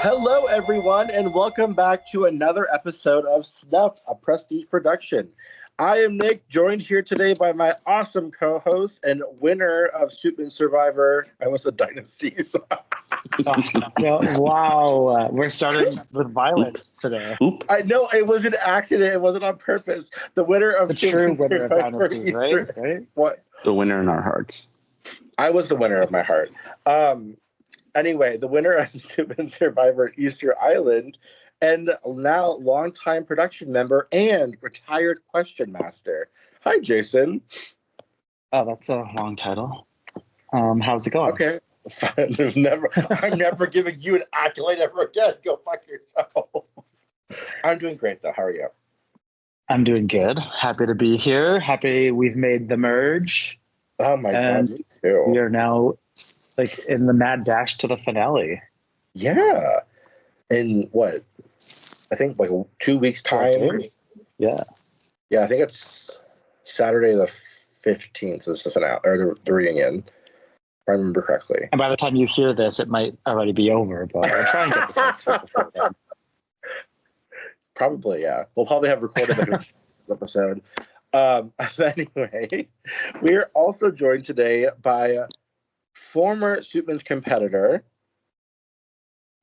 Hello, everyone, and welcome back to another episode of Snuffed, a Prestige production. I am Nick, joined here today by my awesome co-host and winner of Suitman Survivor. I almost said Dynasties. Wow, we're starting with violence today. I know it was an accident; it wasn't on purpose. The winner of The true Suitman winner of Survivor Dynasties, Easter. right? What? The winner in our hearts. I was the winner of my heart. Anyway, the winner of Suitman Survivor Easter Island, and now longtime production member and retired question master. Hi, Jason. Oh, that's a long title. How's it going? Okay. Fine. I'm never giving you an accolade ever again. Go fuck yourself. I'm doing great, though. How are you? I'm doing good. Happy to be here. Happy we've made the merge. Oh, my God. Me too. We are now like in the mad dash to the finale. Yeah. In what? I think like 2 weeks' time. Yeah. Yeah, I think it's Saturday the 15th is the finale, or the reunion, if I remember correctly. And by the time you hear this, it might already be over, but we'll try and get this out before then. Probably, yeah. We'll probably have recorded the episode. Anyway, we're also joined today by former Suitman's competitor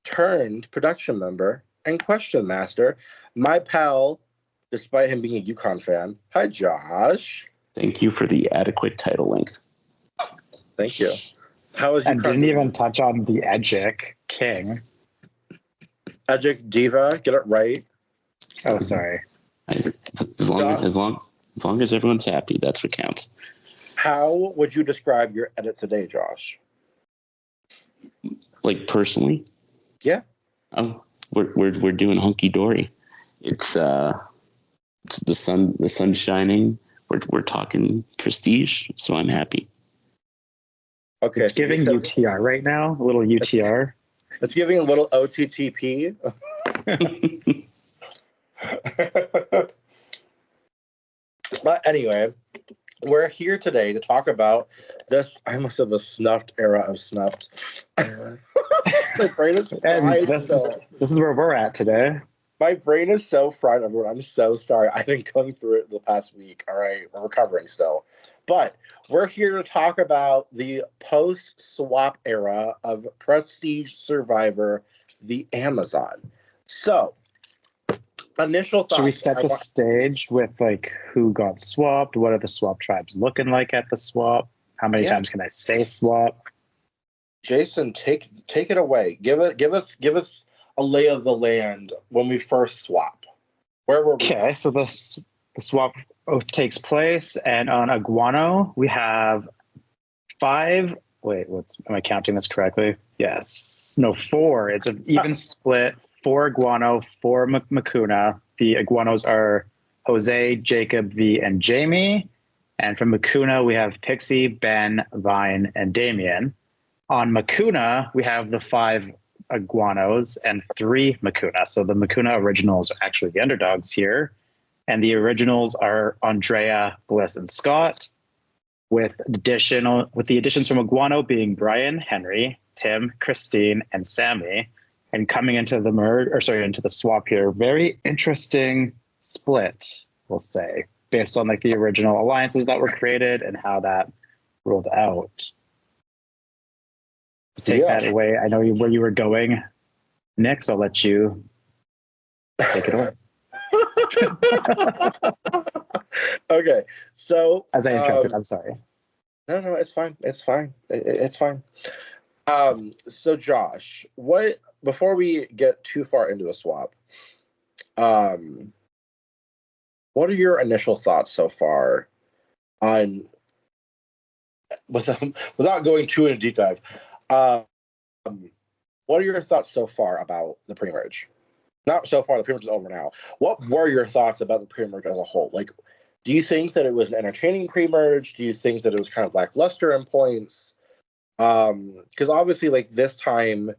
turned production member and question master, my pal, despite him being a UConn fan. Hi, Josh. Thank you for the adequate title length. Thank you. How was And didn't even touch on the Edgic King. Edgic Diva? Get it right. Oh, sorry. As long as everyone's happy, that's what counts. How would you describe your edit today, Josh? Like personally? Yeah. Oh, we're doing hunky dory. It's the sun shining. We're talking prestige, so I'm happy. Okay. It's giving UTR right now, a little UTR. It's giving a little OTTP. But anyway, we're here today to talk about this. I must have a snuffed era of snuffed. My brain is fried. This is where we're at today. My brain is so fried, everyone. I'm so sorry. I've been going through it the past week. All right, we're recovering still. But we're here to talk about the post-swap era of Prestige Survivor, the Amazon. So, initial thoughts. Should we set the stage with like who got swapped? What are the swap tribes looking like at the swap? How many times can I say swap? Jason, take it away. Give us a lay of the land when we first swap. Where were we? Okay, so the swap takes place, and on Iguano we have 5. Wait, am I counting this correctly? Yes, no, 4. It's an even split. 4 Iguano, 4 Makuna. The Iguanos are Jose, Jacob, V, and Jamie. And from Makuna, we have Pixie, Ben, Vine, and Damien. On Makuna, we have the 5 Iguanos and 3 Makuna. So the Makuna originals are actually the underdogs here. And the originals are Andrea, Bliss, and Scott, with the additions from Iguano being Brian, Henry, Tim, Christine, and Sammy. And coming into the swap here, very interesting split, we'll say, based on like the original alliances that were created and how that rolled out. Take that away. I know where you were going, Nick, so I'll let you take it away. Okay, so as I interrupted, I'm sorry. No, it's fine. It's fine. It's fine. So Josh, before we get too far into the swap, what are your initial thoughts so far on, without going too in a deep dive, what are your thoughts so far about the pre-merge? Not so far, the pre-merge is over now. What were your thoughts about the pre-merge as a whole? Like, do you think that it was an entertaining pre-merge? Do you think that it was kind of lackluster in points? Because obviously, like, this time,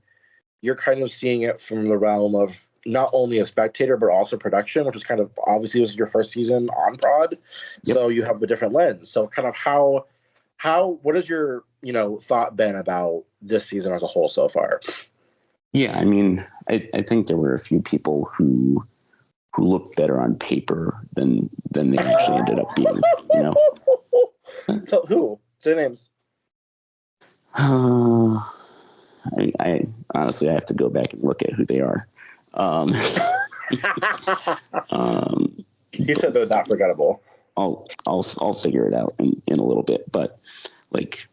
you're kind of seeing it from the realm of not only a spectator but also production, which is kind of obviously this is your first season on Prod, so you have the different lens. So kind of how what has your thought been about this season as a whole so far? Yeah, I mean, I think there were a few people who looked better on paper than they actually ended up being. So who? Say names. I honestly I have to go back and look at who they are. You said they're that forgettable. I'll figure it out in a little bit, but like,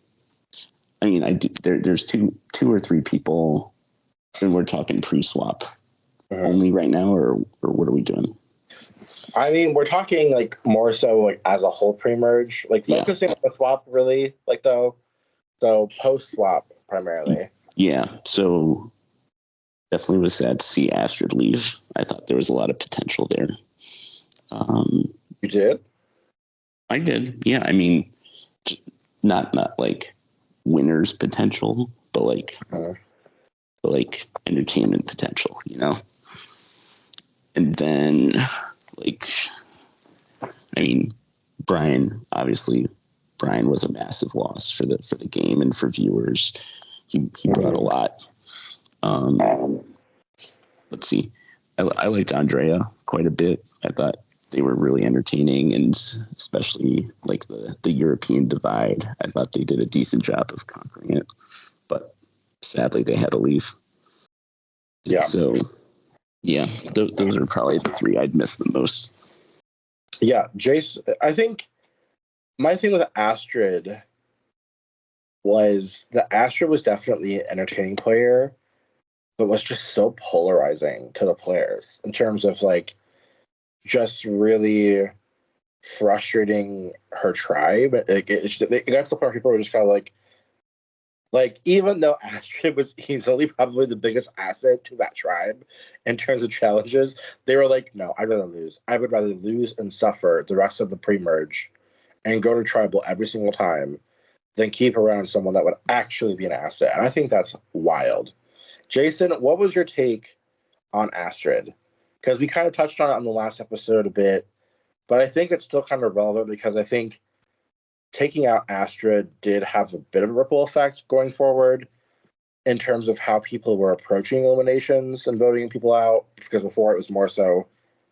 I mean, there's two or three people, and we're talking pre-swap only right now, or what are we doing? I mean, we're talking like more so like as a whole pre-merge, like focusing on the swap really, like though. So post-swap primarily. Yeah. So definitely was sad to see Astrid leave. I thought there was a lot of potential there. You did? I did. Yeah. I mean, not like winners potential, but like entertainment potential, And then like, I mean, Brian was a massive loss for the game and for viewers. He brought a lot. Let's see. I liked Andrea quite a bit. I thought they were really entertaining, and especially like the European divide. I thought they did a decent job of conquering it, but sadly they had to leave. Yeah. So, yeah, those are probably the three I'd miss the most. Yeah, Jace. I think my thing with Astrid was that Astrid was definitely an entertaining player, but was just so polarizing to the players in terms of like just really frustrating her tribe. It got to the point where people were just kind of like even though Astrid was easily probably the biggest asset to that tribe in terms of challenges, they were like, no, I'd rather lose. I would rather lose and suffer the rest of the pre-merge and go to tribal every single time than keep around someone that would actually be an asset. And I think that's wild. Jason, what was your take on Astrid? Because we kind of touched on it on the last episode a bit, but I think it's still kind of relevant because I think taking out Astrid did have a bit of a ripple effect going forward in terms of how people were approaching eliminations and voting people out, because before it was more so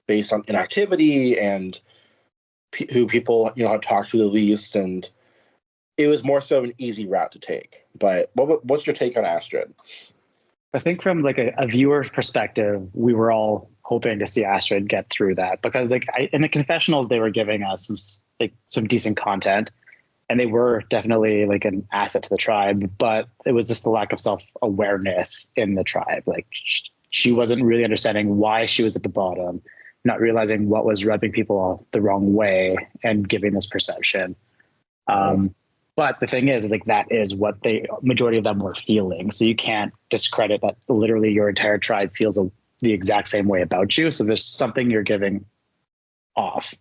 based on inactivity and who people had talked to the least, and it was more so an easy route to take. But what's your take on Astrid? I think from like a viewer perspective, we were all hoping to see Astrid get through that because like in the confessionals, they were giving us some decent content, and they were definitely like an asset to the tribe, but it was just the lack of self-awareness in the tribe. Like she wasn't really understanding why she was at the bottom, not realizing what was rubbing people the wrong way and giving this perception. But the thing is like that is what majority of them were feeling. So you can't discredit that literally your entire tribe feels the exact same way about you. So there's something you're giving off.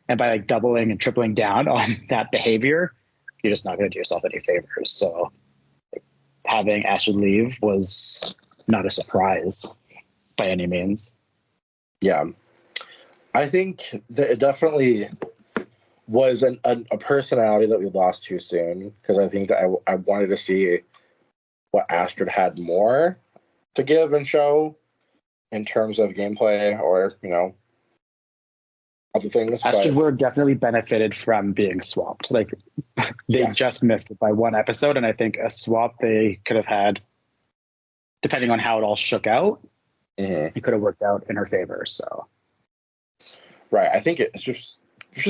And by like doubling and tripling down on that behavior, you're just not going to do yourself any favors. So having Astrid leave was not a surprise by any means. Yeah. I think that it definitely was a personality that we lost too soon, because I think that I wanted to see what Astrid had more to give and show in terms of gameplay or, other things. Astrid would definitely benefited from being swapped. Like they just missed it by one episode, and I think a swap they could have had, depending on how it all shook out, it could have worked out in her favor. So, right, I think it's just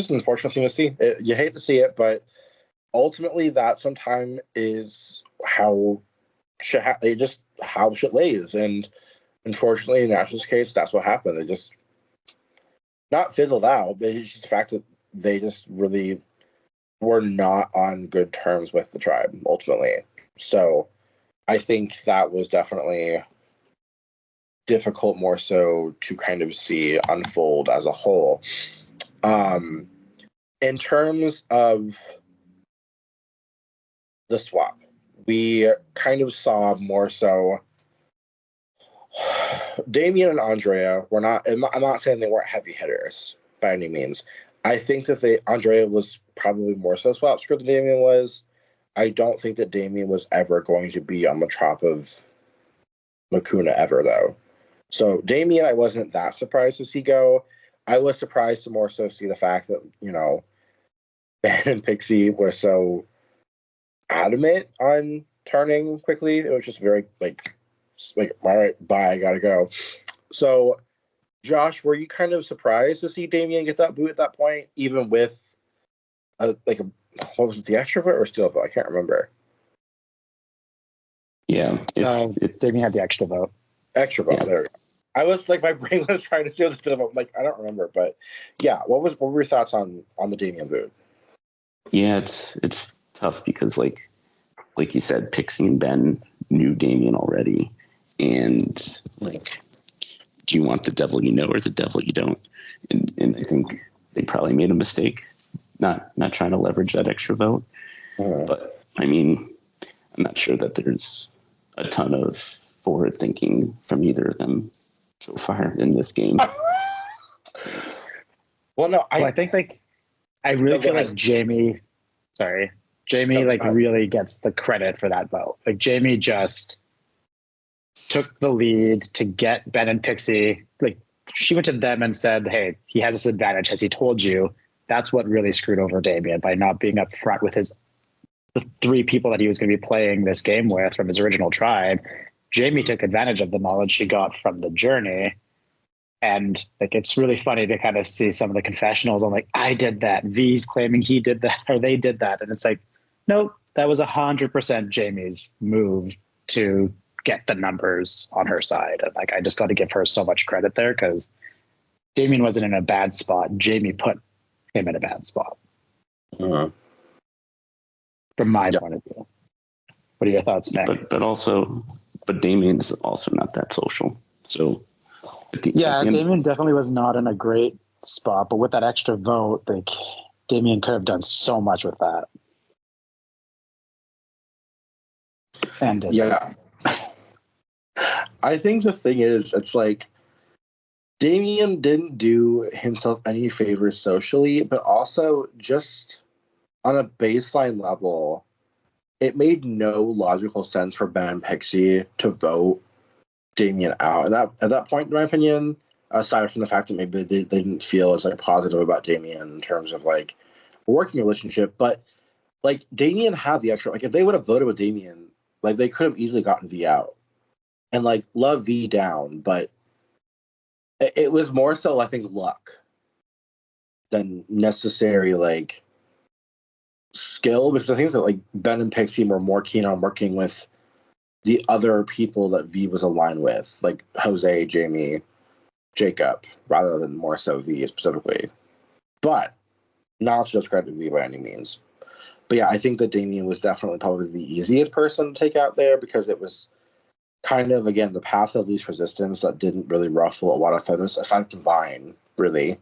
an unfortunate thing to see. You hate to see it, but ultimately, that sometimes is how how shit lays, and unfortunately, in Astrid's case, that's what happened. They just not fizzled out, but it's just the fact that they just really were not on good terms with the tribe ultimately. So I think that was definitely difficult more so to kind of see unfold as a whole. In terms of the swap, we kind of saw more so Damien and Andrea were not. I'm not saying they weren't heavy hitters by any means. I think that Andrea was probably more so swap screw than Damien was. I don't think that Damien was ever going to be on the top of Makuna ever, though. So Damien, I wasn't that surprised to see go. I was surprised to more so see the fact that, Ben and Pixie were so adamant on turning quickly. It was just very like, all right, bye, I gotta go. So, Josh, were you kind of surprised to see Damien get that boot at that point, even with what was it, the extrovert or steel vote? I can't remember. Yeah, Damien had the extra vote. Extra vote. Yeah. There we go. I was like, my brain was trying to see what the steel vote. I'm like, I don't remember, but yeah. What were your thoughts on the Damien boot? Yeah, it's tough because like you said, Pixie and Ben knew Damien already, and like, do you want the devil you know or the devil you don't? And I think they probably made a mistake not trying to leverage that extra vote. But I mean, I'm not sure that there's a ton of forward thinking from either of them so far in this game. Well, no, I think like I really feel like Jamie really gets the credit for that vote. Like Jamie just took the lead to get Ben and Pixie. Like she went to them and said, "Hey, he has this advantage. Has he told you?" That's what really screwed over Damien by not being up front with the three people that he was going to be playing this game with from his original tribe. Jamie took advantage of the knowledge she got from the journey. And like, it's really funny to kind of see some of the confessionals on like, I did that. V's claiming he did that or they did that. And it's like, nope, that was 100% Jamie's move to get the numbers on her side. And like, I just got to give her so much credit there because Damien wasn't in a bad spot. Jamie put him in a bad spot. From my point of view. What are your thoughts, Nick? But Damien's also not that social. So Damien definitely was not in a great spot, but with that extra vote, like Damien could have done so much with that. And yeah. I think the thing is, it's like Damien didn't do himself any favors socially, but also just on a baseline level, it made no logical sense for Ben and Pixie to vote Damien out. And at that point, in my opinion, aside from the fact that maybe they didn't feel as like positive about Damien in terms of like a working relationship, but like Damien had the extra, like if they would have voted with Damien, like they could have easily gotten V out and like love V down, but it was more so, I think, luck than necessary like skill, because I think that like Ben and Pixie were more keen on working with the other people that V was aligned with, like Jose, Jamie, Jacob, rather than more so V specifically. But not to discredit V by any means. But yeah, I think that Damien was definitely probably the easiest person to take out there because it was kind of, again, the path of least resistance that didn't really ruffle a lot of feathers, aside from Vine, really.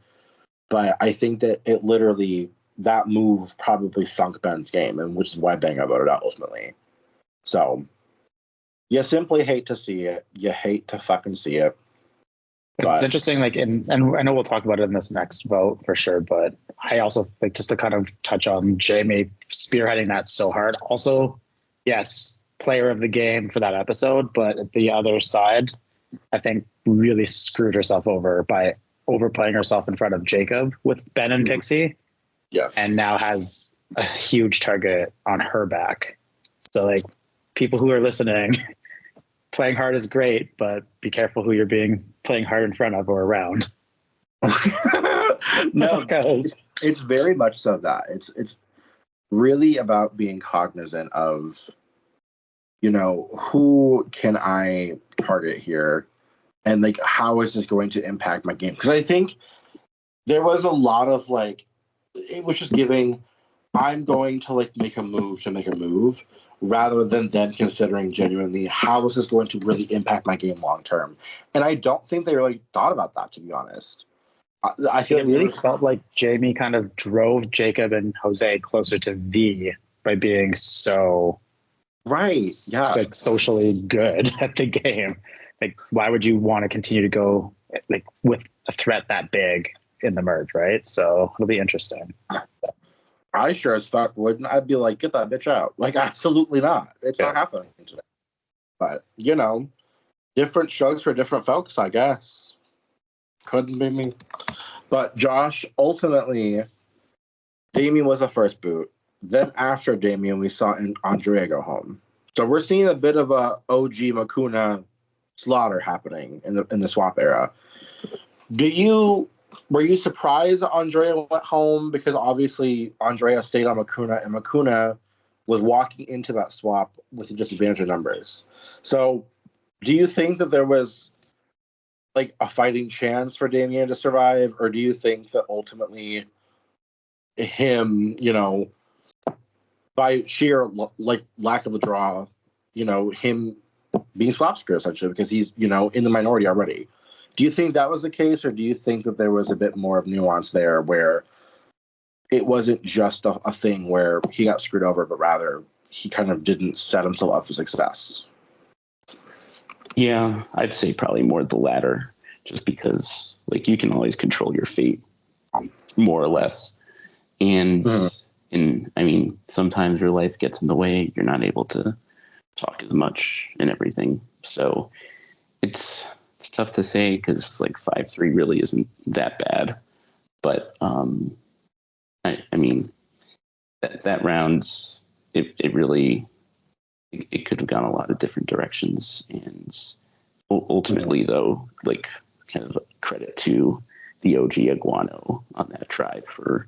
But I think that it literally, that move probably sunk Ben's game, and which is why Ben got voted out ultimately. So, you simply hate to see it. You hate to fucking see it. It's interesting, like, and I know we'll talk about it in this next vote for sure, but I also think just to kind of touch on Jamie spearheading that so hard. Also, yes, player of the game for that episode, but at the other side, I think really screwed herself over by overplaying herself in front of Jacob with Ben and Pixie. Yes. And now has a huge target on her back. So like people who are listening, playing hard is great, but be careful who you're playing hard in front of or around. No, because it's very much so that it's really about being cognizant of, who can I target here, and like how is this going to impact my game? Because I think there was a lot of like, it was just giving, I'm going to like make a move, rather than them considering genuinely how is this going to really impact my game long term. And I don't think they really thought about that, to be honest. I feel it really felt like Jamie kind of drove Jacob and Jose closer to V by being so like socially good at the game. like, why would you want to continue to go like with a threat that big in the merge, right? So it'll be interesting. I sure as fuck wouldn't. I'd be like, get that bitch out. Like, absolutely not. It's not happening today. But, you know, different strokes for different folks, I guess. Couldn't be me. But Josh, ultimately, Damien was the first boot. Then after Damien, we saw Andrea go home. So we're seeing a bit of a OG Makuna slaughter happening in the swap era. Were you surprised that Andrea went home? Because obviously Andrea stayed on Makuna, and Makuna was walking into that swap with a disadvantage of numbers. So do you think that there was like a fighting chance for Damien to survive, or do you think that ultimately him, you know, by sheer like lack of a draw, you know, him being swap screw essentially because he's, you know, in the minority already? Do you think that was the case, or do you think that there was a bit more of nuance there where it wasn't just a thing where he got screwed over, but rather he kind of didn't set himself up for success? Yeah, I'd say probably more the latter, just because like you can always control your fate, more or less. And I mean, sometimes your life gets in the way. You're not able to talk as much and everything. So it's tough to say because like 5-3 really isn't that bad. But I mean, that round, it really, it could have gone a lot of different directions. And ultimately, though, like kind of credit to the OG Iguano on that tribe for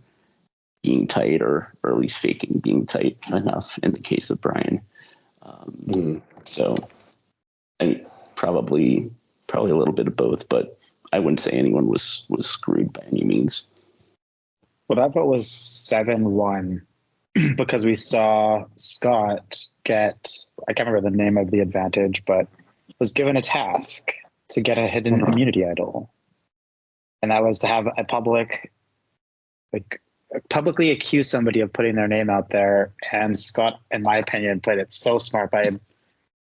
being tight, or at least faking being tight enough in the case of Brian. So I mean, probably a little bit of both, but I wouldn't say anyone was screwed by any means. Well, that vote was 7-1 because we saw Scott get, I can't remember the name of the advantage, but was given a task to get a hidden immunity idol. And that was to have a publicly accuse somebody of putting their name out there. And Scott, in my opinion, played it so smart by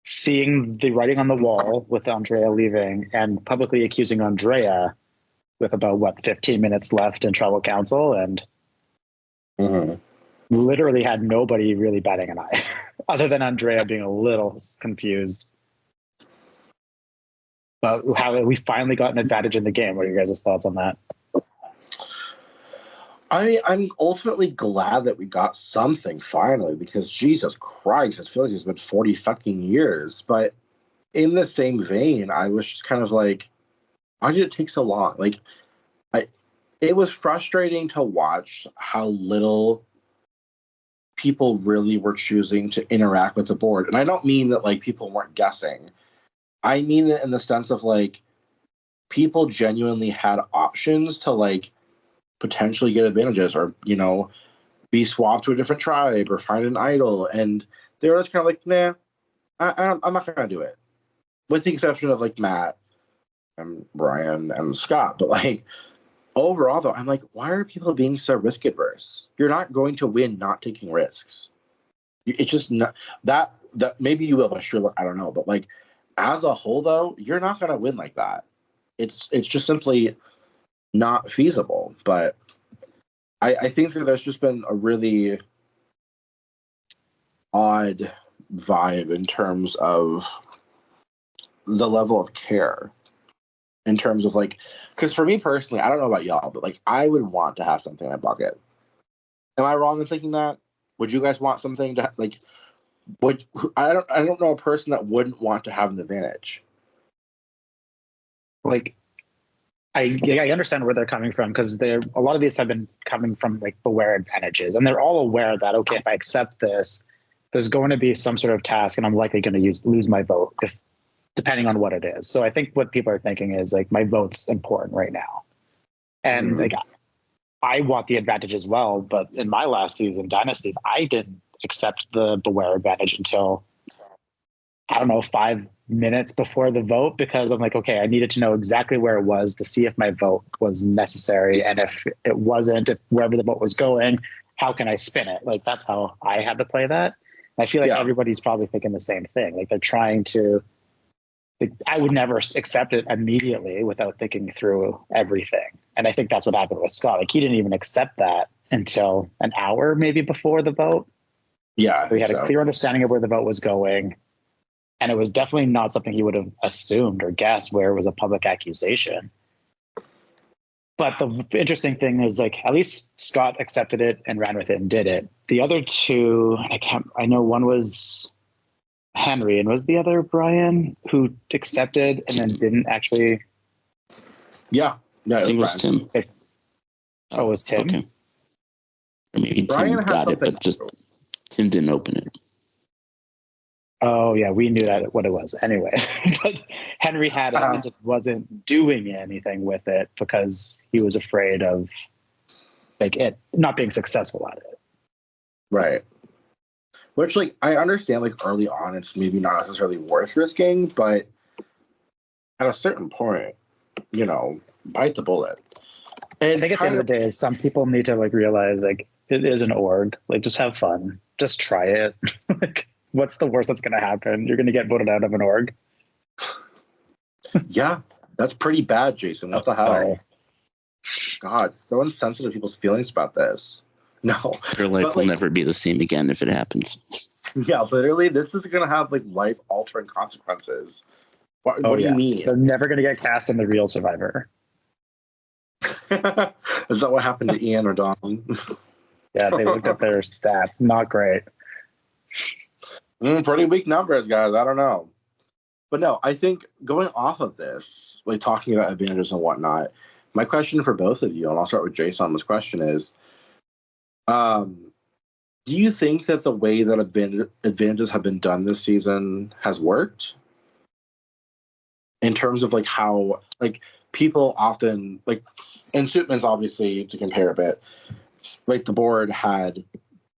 seeing the writing on the wall with Andrea leaving and publicly accusing Andrea with about 15 minutes left in tribal council, and literally had nobody really batting an eye other than Andrea being a little confused. But how we finally got an advantage in the game. What are your guys' thoughts on that? I mean, I'm ultimately glad that we got something finally, because Jesus Christ, I feel like it's been 40 fucking years. But in the same vein, I was just kind of like, why did it take so long? Like, it was frustrating to watch how little people really were choosing to interact with the board. And I don't mean that like people weren't guessing. I mean it in the sense of like people genuinely had options to like potentially get advantages, or, you know, be swapped to a different tribe or find an idol. And they were just kind of like, nah, I'm not going to do it. With the exception of like Matt and Brian and Scott. But like overall though, I'm like, why are people being so risk adverse? You're not going to win not taking risks. It's just not that maybe you will, but sure, I don't know. But like as a whole though, you're not going to win like that. It's just simply not feasible. But I think that there's just been a really odd vibe in terms of the level of care, in terms of like, because for me personally, I don't know about y'all, but like I would want to have something in my pocket. Am I wrong in thinking that? Would you guys want something to like? I don't know a person that wouldn't want to have an advantage. Like, I understand where they're coming from, because a lot of these have been coming from like beware advantages, and they're all aware that, okay, if I accept this, there's going to be some sort of task, and I'm likely going to lose my vote depending on what it is. So I think what people are thinking is like, my vote's important right now, and like I want the advantage as well. But in my last season, Dynasties, I didn't accept the beware advantage until, I don't know, 5 minutes before the vote, because I'm like, okay, I needed to know exactly where it was to see if my vote was necessary. And if it wasn't, if wherever the vote was going, how can I spin it? Like, that's how I had to play that. And I feel like everybody's probably thinking the same thing. Like, they're trying to like, I would never accept it immediately without thinking through everything. And I think that's what happened with Scott. Like he didn't even accept that until an hour maybe before the vote. Yeah, We had a clear understanding of where the vote was going. And it was definitely not something he would have assumed or guessed where it was a public accusation. But the interesting thing is, like, at least Scott accepted it and ran with it and did it. The other two, I know one was Henry, and was the other Brian, who accepted and then didn't actually? Yeah. No, I think it was Tim. It was Tim? Okay. Or maybe Brian Tim got it, but just Tim didn't open it. Oh, yeah, we knew that what it was anyway. But Henry had it and just wasn't doing anything with it because he was afraid of like it not being successful at it. Right. Which, like, I understand, like, early on, it's maybe not necessarily worth risking, but at a certain point, you know, bite the bullet. And I think at the end of the day, some people need to, like, realize, like, it is an org. Like, just have fun. Just try it. Like, what's the worst that's going to happen? You're going to get voted out of an org. Yeah, that's pretty bad, Jason. What the hell? Sorry. God, so insensitive people's feelings about this. No. Your life will never be the same again if it happens. Yeah, literally, this is going to have, like, life-altering consequences. What do you mean? They're never going to get cast in The Real Survivor. Is that what happened to Ian or Don? Yeah, they looked at their stats. Not great. Pretty weak numbers, guys. I don't know. But no, I think going off of this, like talking about advantages and whatnot, my question for both of you, and I'll start with Jason on this question is, do you think that the way that advantages have been done this season has worked? In terms of like how like people often like, and Suitman's obviously to compare a bit, like the board had,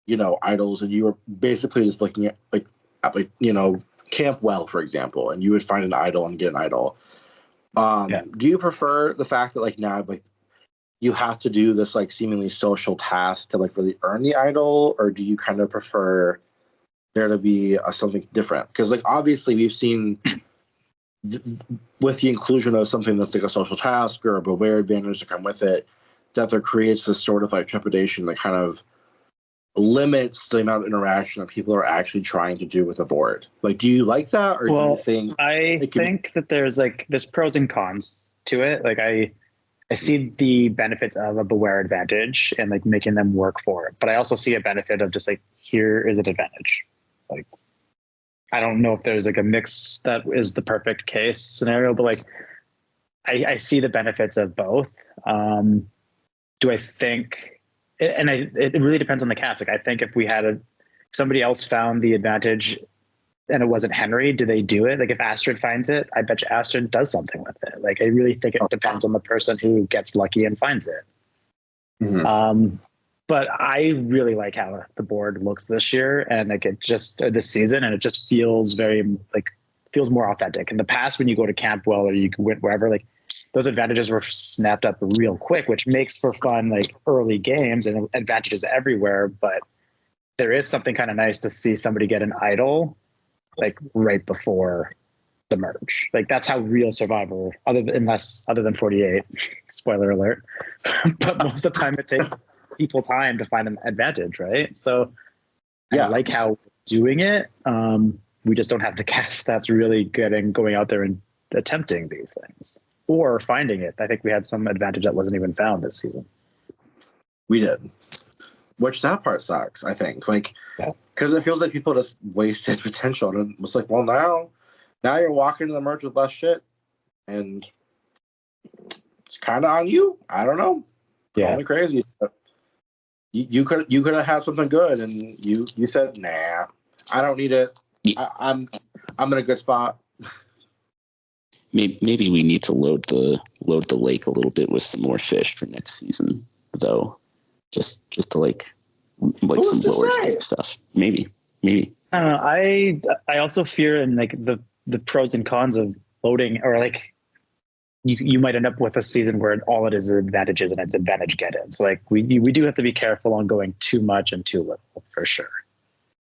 you know, idols, and you were basically just looking at like you know, Camp Well, for example, and you would find an idol and get an idol. Do you prefer the fact that like now like you have to do this like seemingly social task to like really earn the idol, or do you kind of prefer there to be something different? Because like obviously we've seen with the inclusion of something that's like a social task or a beware advantage to come with it, that there creates this sort of like trepidation that kind of limits the amount of interaction that people are actually trying to do with a board. Like, do you like that, or do you think? I think that there's pros and cons to it. Like, I see the benefits of a beware advantage and like making them work for it, but I also see a benefit of just like, here is an advantage. Like, I don't know if there's like a mix that is the perfect case scenario, but like, I see the benefits of both. Do I think? And it really depends on the cast. Like, I think if we had somebody else found the advantage and it wasn't Henry, do they do it? Like, if Astrid finds it, I bet you Astrid does something with it. Like, I really think it depends on the person who gets lucky and finds it. Mm-hmm. But I really like how the board looks this year and like it just this season, and it just feels feels more authentic. In the past, when you go to Camp Well or you went wherever, like, those advantages were snapped up real quick, which makes for fun, like early games and advantages everywhere. But there is something kind of nice to see somebody get an idol like right before the merge. Like, that's how real Survivor, other than 48, spoiler alert, but most of the time it takes people time to find an advantage, right? So yeah, I like how we're doing it. We just don't have the cast that's really good and going out there and attempting these things. Or finding it. I think we had some advantage that wasn't even found this season. We did. Which that part sucks, I think. Like, because it feels like people just wasted potential. And it was like, well, now you're walking to the merge with less shit. And it's kind of on you. I don't know. Yeah. Only crazy. But you could have had something good, and you said, nah, I don't need it. I'm in a good spot. Maybe we need to load the lake a little bit with some more fish for next season, though. Just to like some lower stake stuff. Maybe. I don't know. I also fear in like the pros and cons of loading, or like you might end up with a season where all it is advantages and it's advantage get in. So like we do have to be careful on going too much and too little for sure.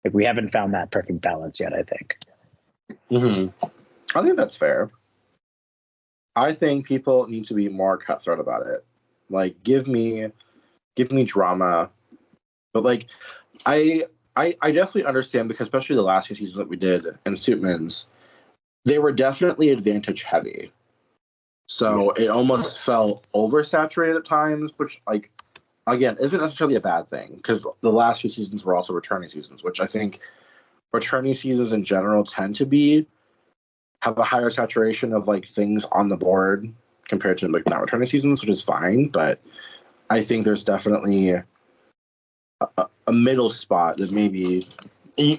Like, we haven't found that perfect balance yet, I think. Mm-hmm. I think that's fair. I think people need to be more cutthroat about it. Like, give me drama. But like, I definitely understand, because especially the last few seasons that we did in Suitman's, they were definitely advantage heavy. So Yes. it almost felt oversaturated at times, which, like, again, isn't necessarily a bad thing, because the last few seasons were also returning seasons, which I think returning seasons in general tend to have a higher saturation of like things on the board compared to like not returning seasons, which is fine. But I think there's definitely a middle spot that maybe,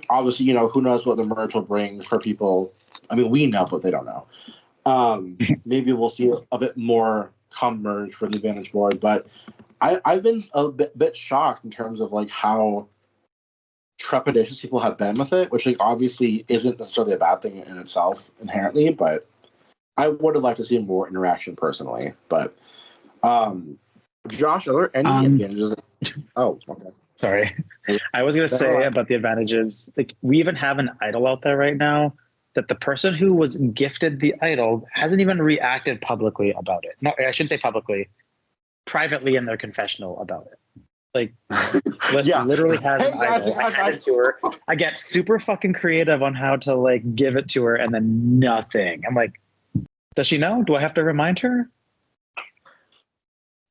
obviously, who knows what the merge will bring for people. I mean, we know, but they don't know. Maybe we'll see a bit more come merge from the Advantage board, but I've been a bit shocked in terms of like how trepidatious people have been with it, which like obviously isn't necessarily a bad thing in itself inherently, but I would have liked to see more interaction personally. But Josh, are there any advantages? Oh, okay. Sorry. I was going to say about the advantages, like we even have an idol out there right now that the person who was gifted the idol hasn't even reacted publicly about it. No, I shouldn't say publicly, privately in their confessional about it. Like, Bliss literally has an idol. I hand it to her. I get super fucking creative on how to like give it to her, and then nothing. I'm like, does she know? Do I have to remind her?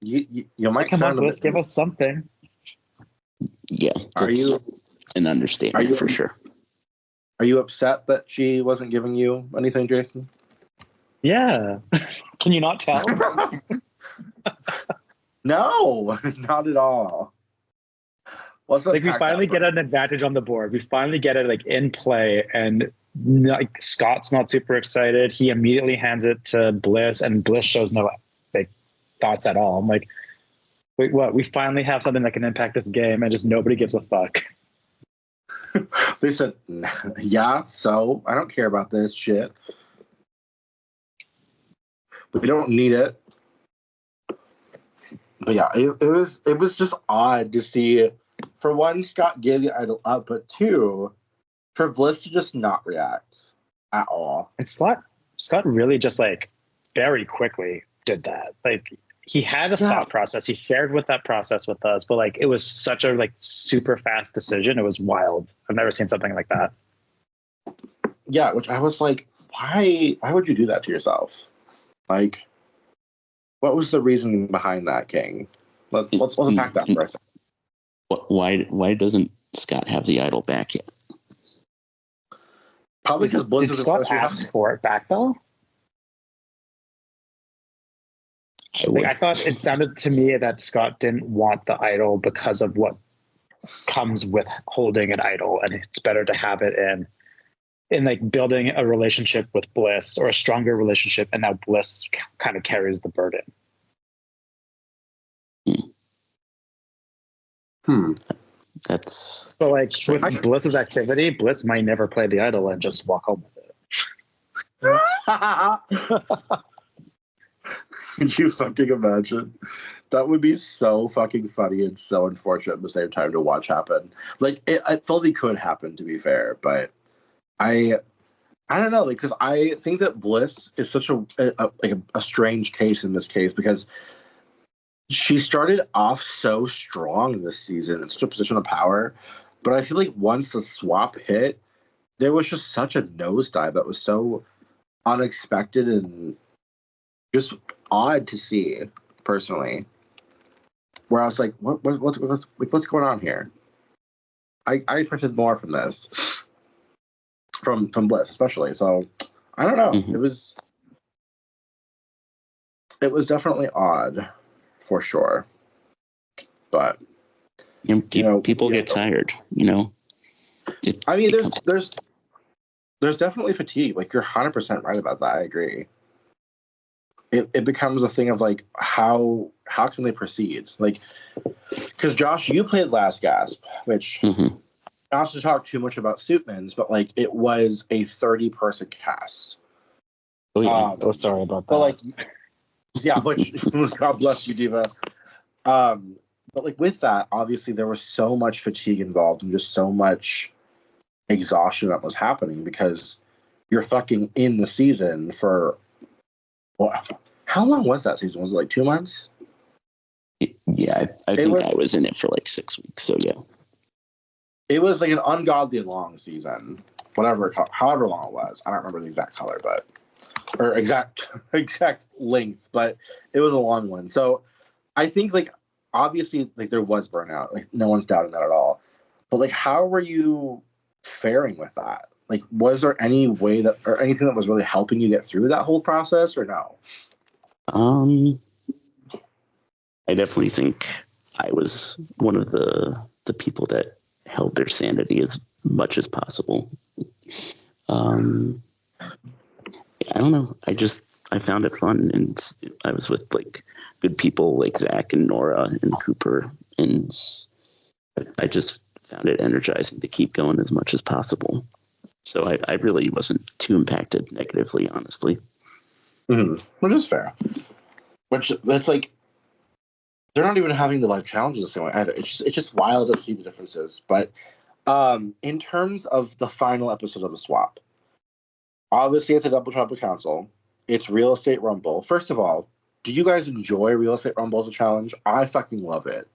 You might come on, Bliss, give us something. Yeah, that's an understatement for sure. Are you upset that she wasn't giving you anything, Jason? Yeah. Can you not tell? No, not at all. Like we finally get an advantage on the board. We finally get it like in play, and like Scott's not super excited. He immediately hands it to Bliss, and Bliss shows no like thoughts at all. I'm like, wait, what? We finally have something that can impact this game, and just nobody gives a fuck. They said, yeah, so I don't care about this shit. We don't need it. But yeah, it was just odd to see, for one, Scott gave the idol up, but two, for Bliss to just not react at all. And Scott really just like very quickly did that. Like he had a thought process. He shared that process with us, but like it was such a like super fast decision. It was wild. I've never seen something like that. Yeah, which I was like, why would you do that to yourself? Like, what was the reason behind that, King? Let's unpack that for a second. Why doesn't Scott have the idol back yet? Probably because Bliss did Scott ask for it back though? I thought it sounded to me that Scott didn't want the idol because of what comes with holding an idol, and it's better to have it in like building a relationship with Bliss, or a stronger relationship, and now Bliss kind of carries the burden. That's so like with Bliss's activity, Bliss might never play the idol and just walk home with it. Can you fucking imagine? That would be so fucking funny and so unfortunate at the same time to watch happen. Like it fully could happen, to be fair, but I don't know, because I think that Bliss is such a strange case in this case, because she started off so strong this season in such a position of power, but I feel like once the swap hit, there was just such a nosedive that was so unexpected and just odd to see, personally. Where I was like, what's going on here? I expected more from this. From Bliss, especially. So I don't know. Mm-hmm. It was definitely odd, for sure. But people get tired. I mean, there's definitely fatigue. Like, you're 100% right about that. I agree. It becomes a thing of like, how can they proceed? Like, because Josh, you played Last Gasp, which. Mm-hmm. Not to talk too much about Suitman's, but like it was a 30-person cast. Oh yeah. Sorry about that. But like, yeah, which God bless you, Diva. But like with that, obviously there was so much fatigue involved and just so much exhaustion that was happening, because you're fucking in the season for what? How long was that season? Was it like 2 months? Yeah, I think I was in it for like 6 weeks. So yeah, it was like an ungodly long season. However long it was. I don't remember the exact color, but or exact length, but it was a long one. So I think like obviously like there was burnout. Like no one's doubting that at all. But like how were you faring with that? Like was there any way that or anything that was really helping you get through that whole process or no? I definitely think I was one of the people that held their sanity as much as possible. I don't know. I found it fun, and I was with like good people like Zach and Nora and Cooper, and I just found it energizing to keep going as much as possible. So I really wasn't too impacted negatively, honestly. Mm-hmm. Which is fair. Which that's like they're not even having the life challenges the same way either. It's just wild to see the differences. But in terms of the final episode of the swap, obviously it's a double tribal council. It's Real Estate Rumble. First of all, do you guys enjoy Real Estate Rumble as a challenge? I fucking love it.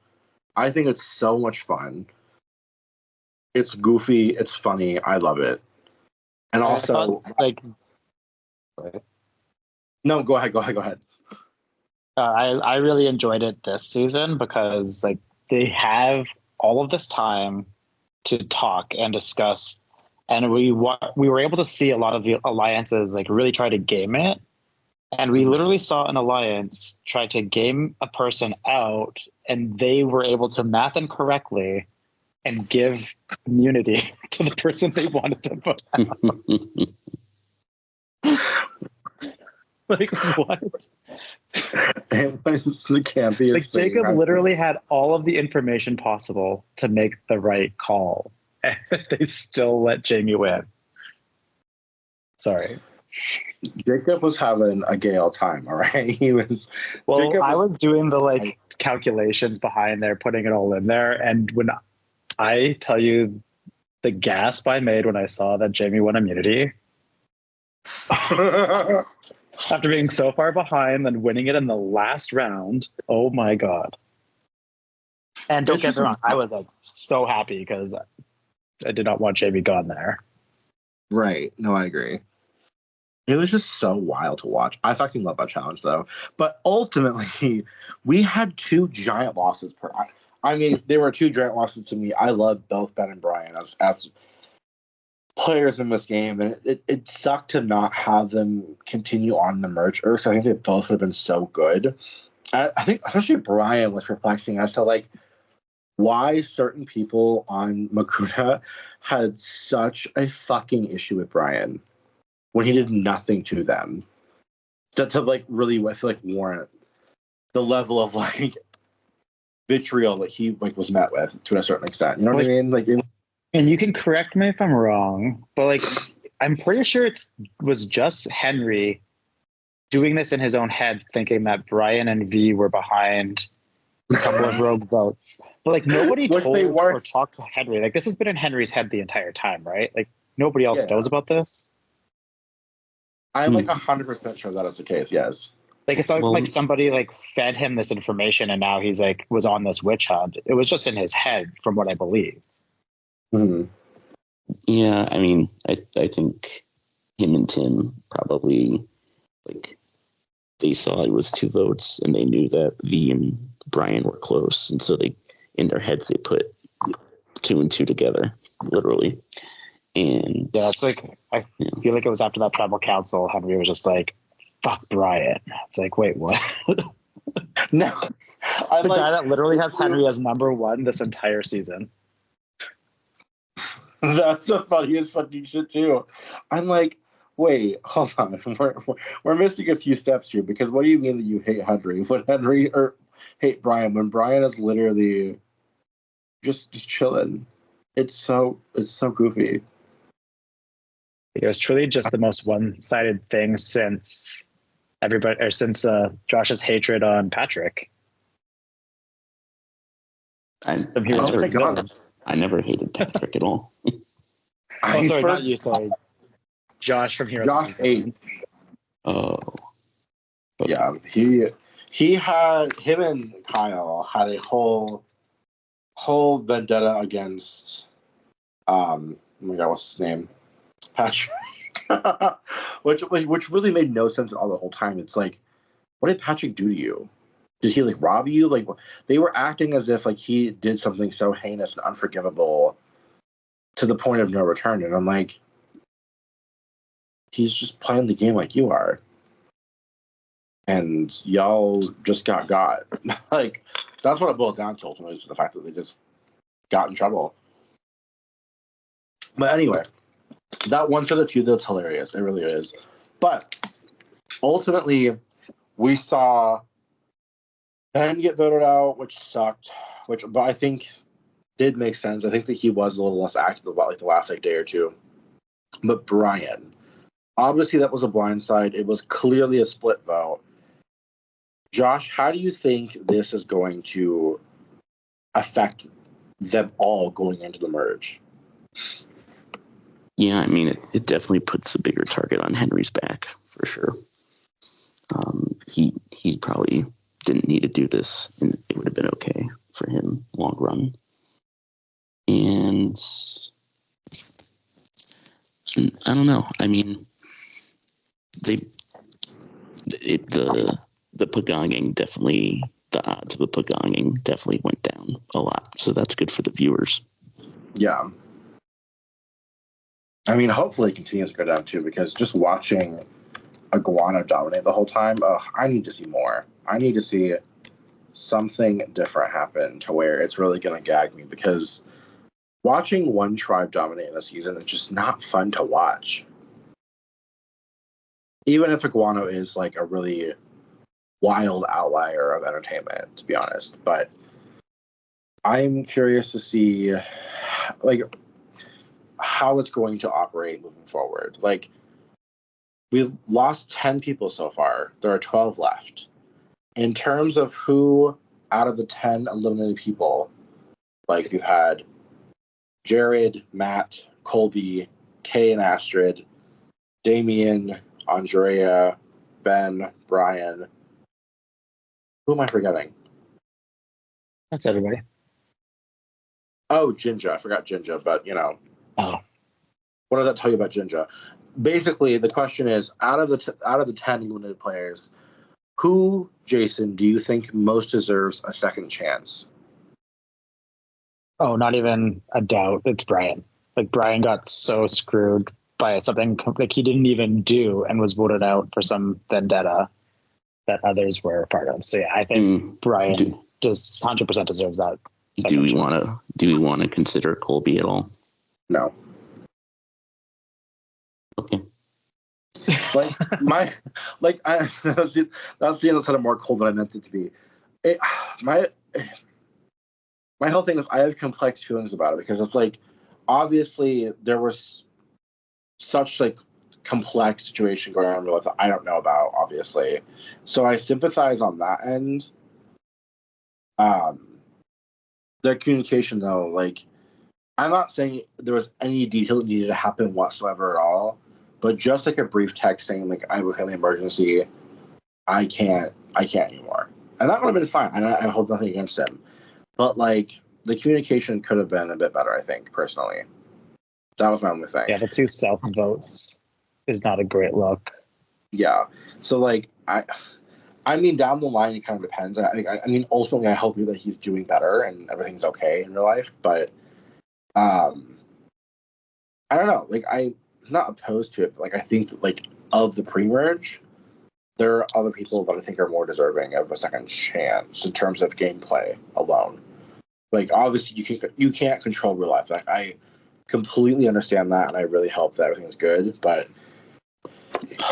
I think it's so much fun. It's goofy. It's funny. I love it. And also, no, go ahead. I really enjoyed it this season because like they have all of this time to talk and discuss, and we were able to see a lot of the alliances like really try to game it, and we literally saw an alliance try to game a person out, and they were able to math them correctly and give immunity to the person they wanted to put out. Like what? It was the campiest like thing. Jacob literally had all of the information possible to make the right call, and they still let Jamie win. Sorry. Jacob was having a gay old time, all right? He was. Well, Jacob I was doing the like calculations behind there, putting it all in there, and when I tell you the gasp I made when I saw that Jamie won immunity. After being so far behind and winning it in the last round, oh my god! And don't get me wrong, I was like so happy because I did not want Jamie gone there. Right? No, I agree. It was just so wild to watch. I fucking love that challenge though. But ultimately, we had 2 giant losses per. I mean, they were 2 giant losses to me. I love both Ben and Brian as players in this game, and it sucked to not have them continue on the merge. I think they both would have been so good. I think especially Brian was perplexing as to like why certain people on Makuta had such a fucking issue with Brian when he did nothing to them to like really I feel like warrant the level of like vitriol that he like was met with to a certain extent. You know what I mean? Like. And you can correct me if I'm wrong, but like, I'm pretty sure it was just Henry doing this in his own head, thinking that Brian and V were behind a couple of rogue votes. But like, nobody told or talked to Henry. Like, this has been in Henry's head the entire time, right? Like, nobody else knows about this. I'm like 100% sure that is the case. Yes. Like, it's not like somebody like fed him this information and now he's like was on this witch hunt. It was just in his head, from what I believe. Mm-hmm. Yeah, I mean, I think him and Tim probably like they saw it was 2 votes and they knew that V and Brian were close, and so they in their heads they put 2 and 2 together, literally. And yeah, it's like I feel like it was after that tribal council, Henry was just like, "Fuck Brian." It's like, wait, what? No, the guy that literally has Henry as number 1 this entire season. That's the funniest fucking shit too. I'm like, wait, hold on. We're missing a few steps here because what do you mean that you hate Henry? Or hate Brian when Brian is literally just chilling. It's so goofy. It was truly just the most one-sided thing since Josh's hatred on Patrick. I never hated Patrick at all. Sorry, not you. Sorry. Josh from Heroes. Josh hates. Oh. Okay. Yeah, he had him and Kyle had a whole vendetta against oh my god, what's his name? Patrick. which really made no sense at all the whole time. It's like, what did Patrick do to you? Did he like rob you? Like they were acting as if like he did something so heinous and unforgivable to the point of no return. And I'm like, he's just playing the game like you are. And y'all just got. Like, that's what it boiled down to ultimately, is the fact that they just got in trouble. But anyway, that one set of feud that's hilarious. It really is. But ultimately, we saw Ben get voted out, which sucked. But I think did make sense. I think that he was a little less active about like the last like day or two. But Brian, obviously that was a blindside. It was clearly a split vote. Josh, how do you think this is going to affect them all going into the merge? Yeah, I mean, it definitely puts a bigger target on Henry's back, for sure. He probably didn't need to do this, and it would have been okay for him long run. And I don't know. I mean, the pagonging definitely, the odds of a pagonging definitely went down a lot. So that's good for the viewers. Yeah. I mean, hopefully it continues to go down too, because just watching Iguana dominate the whole time, I need to see more. I need to see something different happen to where it's really going to gag me, because watching one tribe dominate in a season is just not fun to watch. Even if Iguana is like a really wild outlier of entertainment, to be honest. But I'm curious to see like how it's going to operate moving forward. Like, we've lost 10 people so far. There are 12 left. In terms of who out of the 10 eliminated people, like you had Jared, Matt, Colby, Kay and Astrid, Damien, Andrea, Ben, Brian. Who am I forgetting? That's everybody. Oh, Jinja. I forgot Jinja, but you know. Oh. What does that tell you about Jinja? Basically, the question is, out of the 10 eliminated players, who, Jason, do you think most deserves a second chance? Oh, not even a doubt. It's Brian. Like, Brian got so screwed by something like he didn't even do and was voted out for some vendetta that others were a part of. So yeah, I think Brian just 100% deserves that. Do we want to consider Colby at all? No. Okay. Like that's the inside of more cold than I meant it to be. My whole thing is I have complex feelings about it, because it's like, obviously there was such like complex situation going on with I don't know about, obviously. So I sympathize on that end. Their communication though, like, I'm not saying there was any detail that needed to happen whatsoever at all, but just like a brief text saying like, I have a family emergency, I can't anymore. And that would have been fine. And I hold nothing against him. But like, the communication could have been a bit better, I think, personally. That was my only thing. Yeah, the 2 self votes is not a great look. Yeah. So like, I mean, down the line, it kind of depends. I mean, ultimately, I hope that he's doing better and everything's okay in real life. But I don't know. Like, I'm not opposed to it. But like, I think that, like, of the pre-merge, there are other people that I think are more deserving of a second chance in terms of gameplay alone. Like, obviously, you can't control real life. Like, I completely understand that, and I really hope that everything's good. But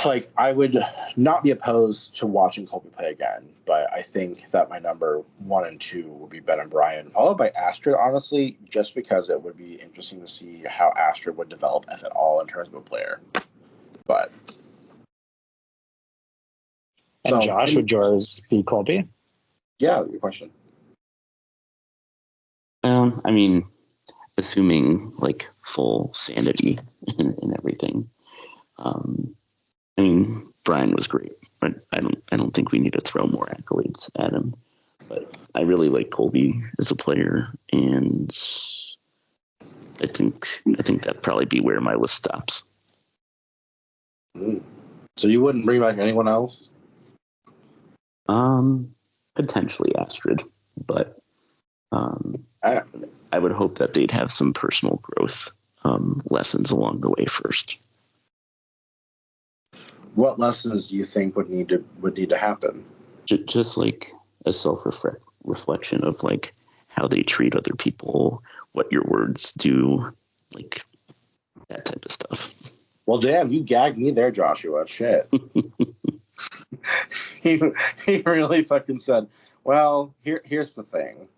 like, I would not be opposed to watching Colby play again. But I think that my number 1 and 2 would be Ben and Brian, followed by Astrid, honestly, just because it would be interesting to see how Astrid would develop, if at all, in terms of a player. But and so, Josh, would yours be Colby? Yeah, good question. I mean, assuming like full sanity and everything, I mean, Brian was great, but I don't think we need to throw more accolades at him. But I really like Colby as a player, and I think that'd probably be where my list stops. So you wouldn't bring back anyone else? Potentially Astrid, but I would hope that they'd have some personal growth lessons along the way first. What lessons do you think would need to happen? Just like a self-reflection of like how they treat other people, what your words do, like that type of stuff. Well, damn, you gagged me there, Joshua. Shit. he really fucking said, well, here's the thing.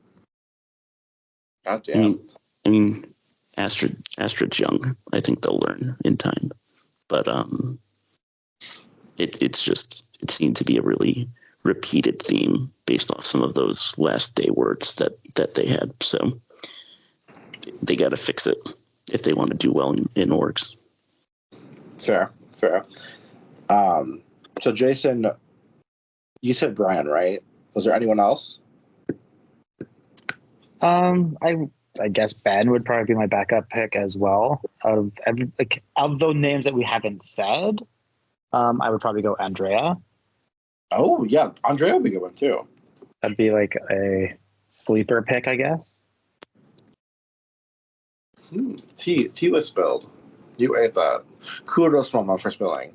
God damn. I mean, Astrid's young. I think they'll learn in time. But it seemed to be a really repeated theme based off some of those last day words that they had. So they got to fix it if they want to do well in orgs. Fair. So Jason, you said Brian, right? Was there anyone else? I guess Ben would probably be my backup pick as well. Of the names that we haven't said, I would probably go Andrea. Oh yeah, Andrea would be a good one too. That'd be like a sleeper pick, I guess. Tea was spilled. You ate that. Kudos, Mama, for spilling.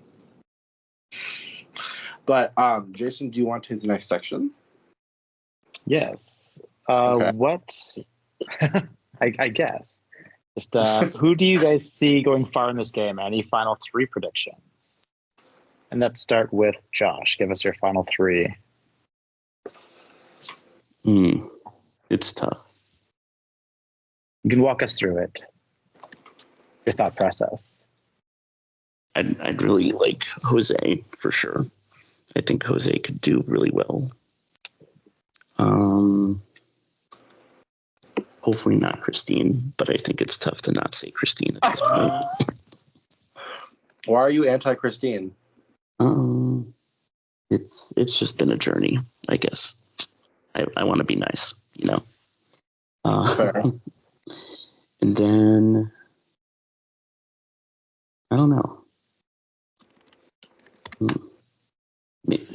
But Jason, do you want to take the next section? Yes. Okay. What? I guess. Just who do you guys see going far in this game? Any final three predictions? And let's start with Josh. Give us your final three. It's tough. You can walk us through it. Your thought process. I'd really like Jose for sure. I think Jose could do really well. Hopefully not Christine, but I think it's tough to not say Christine at this point. Why are you anti-Christine? It's just been a journey, I guess. I want to be nice, you know. Fair. And then I don't know.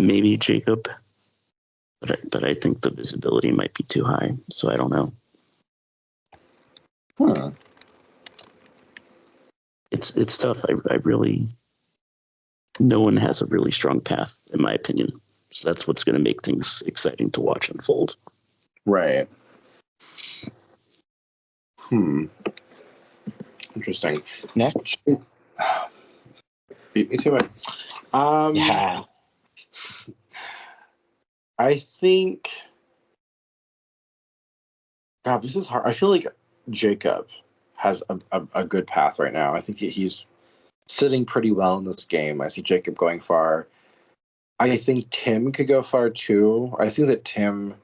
Maybe Jacob, but I think the visibility might be too high, so I don't know. It's tough. I really, no one has a really strong path, in my opinion. So that's what's going to make things exciting to watch unfold. Right. Interesting. Next. Beat me to it. Yeah. I think. God, this is hard. I feel like Jacob has a good path right now. I think he's sitting pretty well in this game. I see Jacob going far. I think Tim could go far too. I think that Tim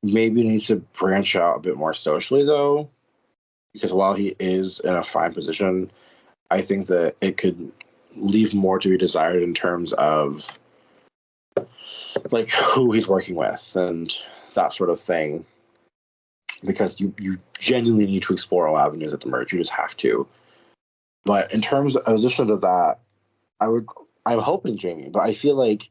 maybe needs to branch out a bit more socially though, because while he is in a fine position, I think that it could leave more to be desired in terms of like who he's working with and that sort of thing. Because you genuinely need to explore all avenues at the merge. You just have to. But in terms of addition to that, I'm hoping Jamie, but I feel like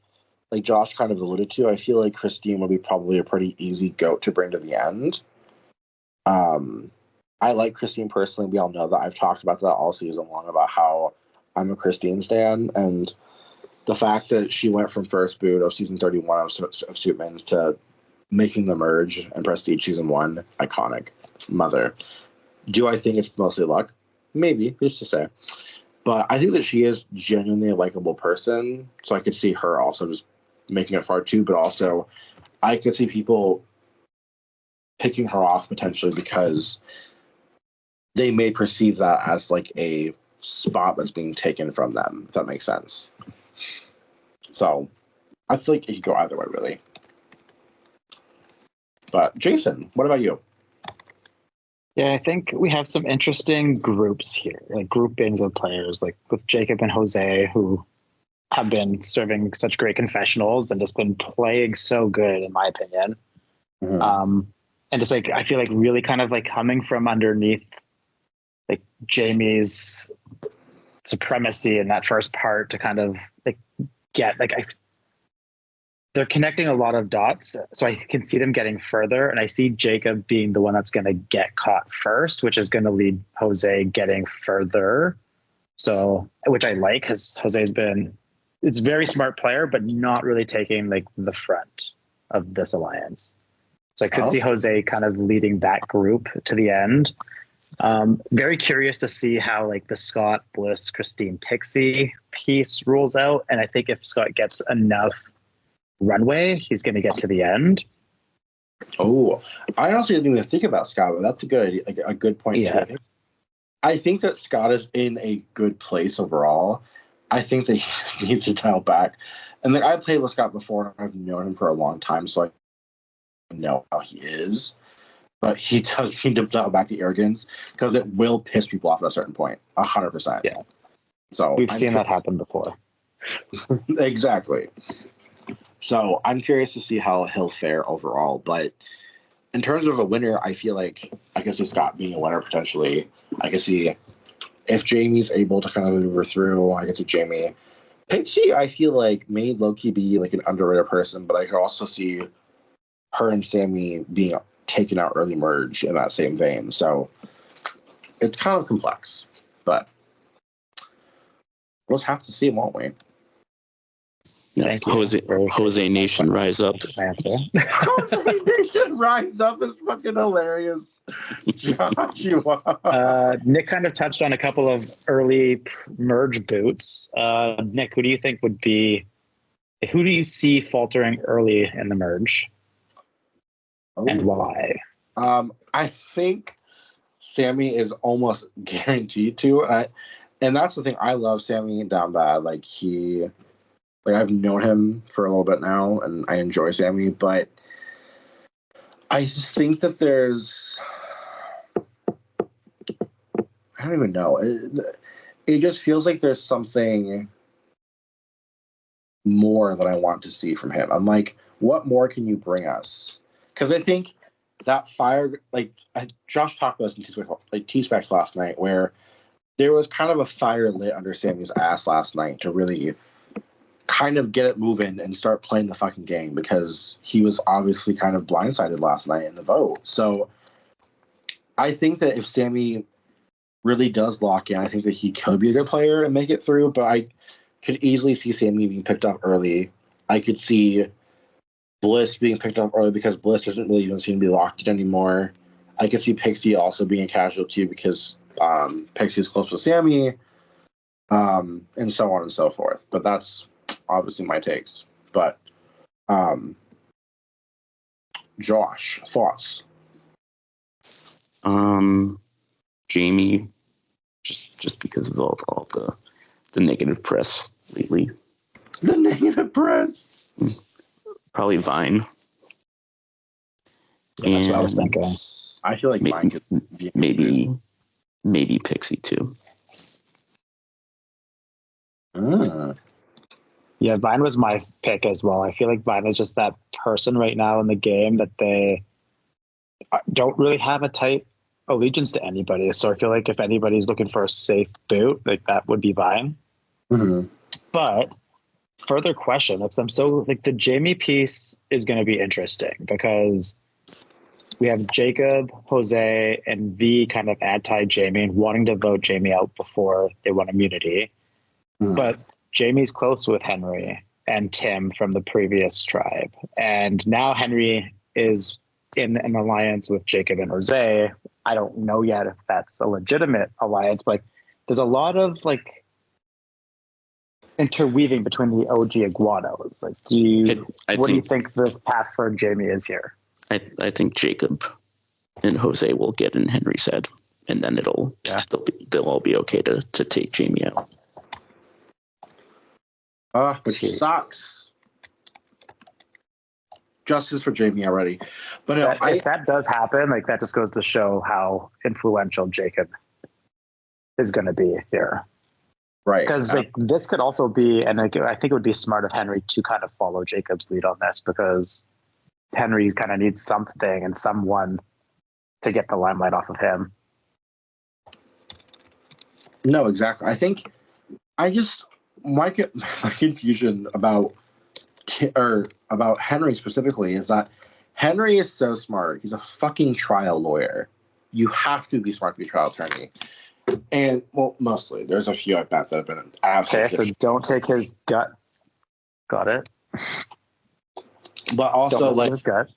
Josh kind of alluded to, I feel like Christine will be probably a pretty easy goat to bring to the end. I like Christine personally. We all know that. I've talked about that all season long about how I'm a Christine stan, and the fact that she went from first boot of season 31 of Suitman to making the merge and Prestige season 1, iconic. Mother. Do I think it's mostly luck? Maybe, who's to say? But I think that she is genuinely a likable person, so I could see her also just making it far too, but also I could see people picking her off potentially because they may perceive that as like a spot that's being taken from them, if that makes sense. So I feel like it could go either way, really. But Jason, what about you? Yeah, I think we have some interesting groups here, like groupings of players, like with Jacob and Jose, who have been serving such great confessionals and just been playing so good, in my opinion. And just like I feel like really kind of like coming from underneath like Jamie's supremacy in that first part to kind of like get like they're connecting a lot of dots, so I can see them getting further, and I see Jacob being the one that's going to get caught first, which is going to lead Jose getting further. So, which I like, because Jose's been, it's a very smart player, but not really taking like the front of this alliance. So I could see Jose kind of leading that group to the end. Very curious to see how like the Scott, Bliss, Christine, Pixie piece rules out, and I think if Scott gets enough runway, he's going to get to the end. Oh, I honestly didn't even think about Scott, but that's a good idea, like a good point too. I think that Scott is in a good place overall. I think that he just needs to dial back. And like I played with Scott before, and I've known him for a long time, so I know how he is. But he does need to dial back the arrogance, because it will piss people off at a certain point. 100%. Yeah. So we've seen that happen before. Exactly. So I'm curious to see how he'll fare overall. But in terms of a winner, I feel like I can see Scott being a winner potentially. I can see if Jamie's able to kind of maneuver through, I can see Jamie. Pixie, I feel like may low-key be like an underrated person, but I could also see her and Sammy being taken out early merge in that same vein. So it's kind of complex, but we'll have to see, won't we? Jose Nation rise up. Jose Nation rise up is fucking hilarious. Joshua. Nick kind of touched on a couple of early merge boots. Nick, who do you think would be? Who do you see faltering early in the merge, and why? I think Sammy is almost guaranteed to, and that's the thing. I love Sammy down bad. Like I've known him for a little bit now, and I enjoy Sammy, but I just think that there's, I don't even know. It just feels like there's something more that I want to see from him. I'm like, what more can you bring us? Because I think that fire, like Josh talked about this in T-Specs last night, where there was kind of a fire lit under Sammy's ass last night to really kind of get it moving and start playing the fucking game, because he was obviously kind of blindsided last night in the vote. So I think that if Sammy really does lock in, I think that he could be a good player and make it through, but I could easily see Sammy being picked up early. I could see Bliss being picked up early because Bliss doesn't really even seem to be locked in anymore. I could see Pixie also being a casualty because Pixie is close with Sammy, and so on and so forth. But that's obviously my takes. But Josh, thoughts? Jamie, just because of all the negative press lately. The negative press. Probably Vine. Yeah, that's what I was thinking. I feel like Vine could be maybe Pixie too. Yeah, Vine was my pick as well. I feel like Vine is just that person right now in the game that they don't really have a tight allegiance to anybody. So I feel like if anybody's looking for a safe boot, like that would be Vine. Mm-hmm. But further question, I'm so like the Jamie piece is going to be interesting because we have Jacob, Jose, and V kind of anti-Jamie and wanting to vote Jamie out before they won immunity. But Jamie's close with Henry and Tim from the previous tribe. And now Henry is in an alliance with Jacob and Jose. I don't know yet if that's a legitimate alliance, but there's a lot of like interweaving between the OG iguanos. Like, what do you think the path for Jamie is here? I think Jacob and Jose will get in Henry's head, and then they'll all be okay to take Jamie out. Which sucks. justice for Jamie already. But no, if that does happen, like that just goes to show how influential Jacob is going to be here. Right. Because like this could also be, and like I think it would be smart of Henry to kind of follow Jacob's lead on this, because Henry kind of needs something and someone to get the limelight off of him. No, exactly. I think my confusion about Henry specifically is that Henry is so smart. He's a fucking trial lawyer. You have to be smart to be a trial attorney. And, well, mostly. There's a few I bet that have been absolutely... Okay, so don't take his gut. Got it. But also, don't like... his gut.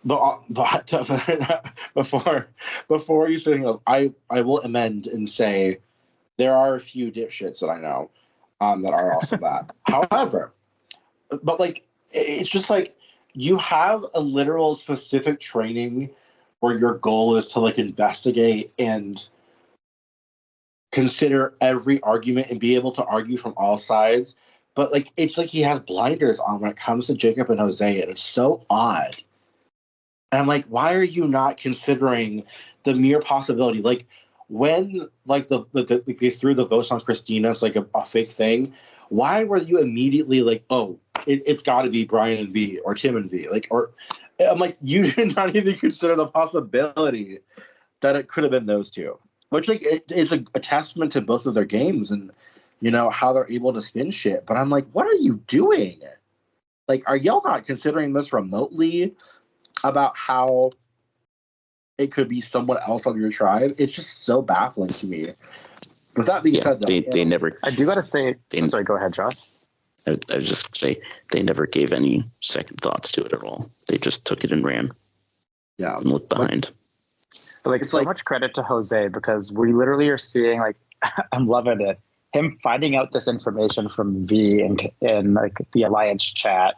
But before you say anything else, I will amend and say there are a few dipshits that I know that are also that. However, but like it's just like you have a literal specific training where your goal is to like investigate and consider every argument and be able to argue from all sides. But like it's like he has blinders on when it comes to Jacob and Jose, and it's so odd. And I'm like, why are you not considering the mere possibility? Like, when like they threw the votes on Christina as like a fake thing, why were you immediately like, oh, it's got to be Brian and V or Tim and V? Like, or I'm like, you did not even consider the possibility that it could have been those two, which like it is a testament to both of their games and how they're able to spin shit. But I'm like, what are you doing? Like, are y'all not considering this remotely? About how it could be someone else on your tribe. It's just so baffling to me. With that being said, they never... I do got to say... Sorry, go ahead, Josh. I was just say they never gave any second thoughts to it at all. They just took it and ran. Yeah. And looked behind. But like, so much credit to Jose, because we literally are seeing, like, I'm loving it. Him finding out this information from V in like the Alliance chat,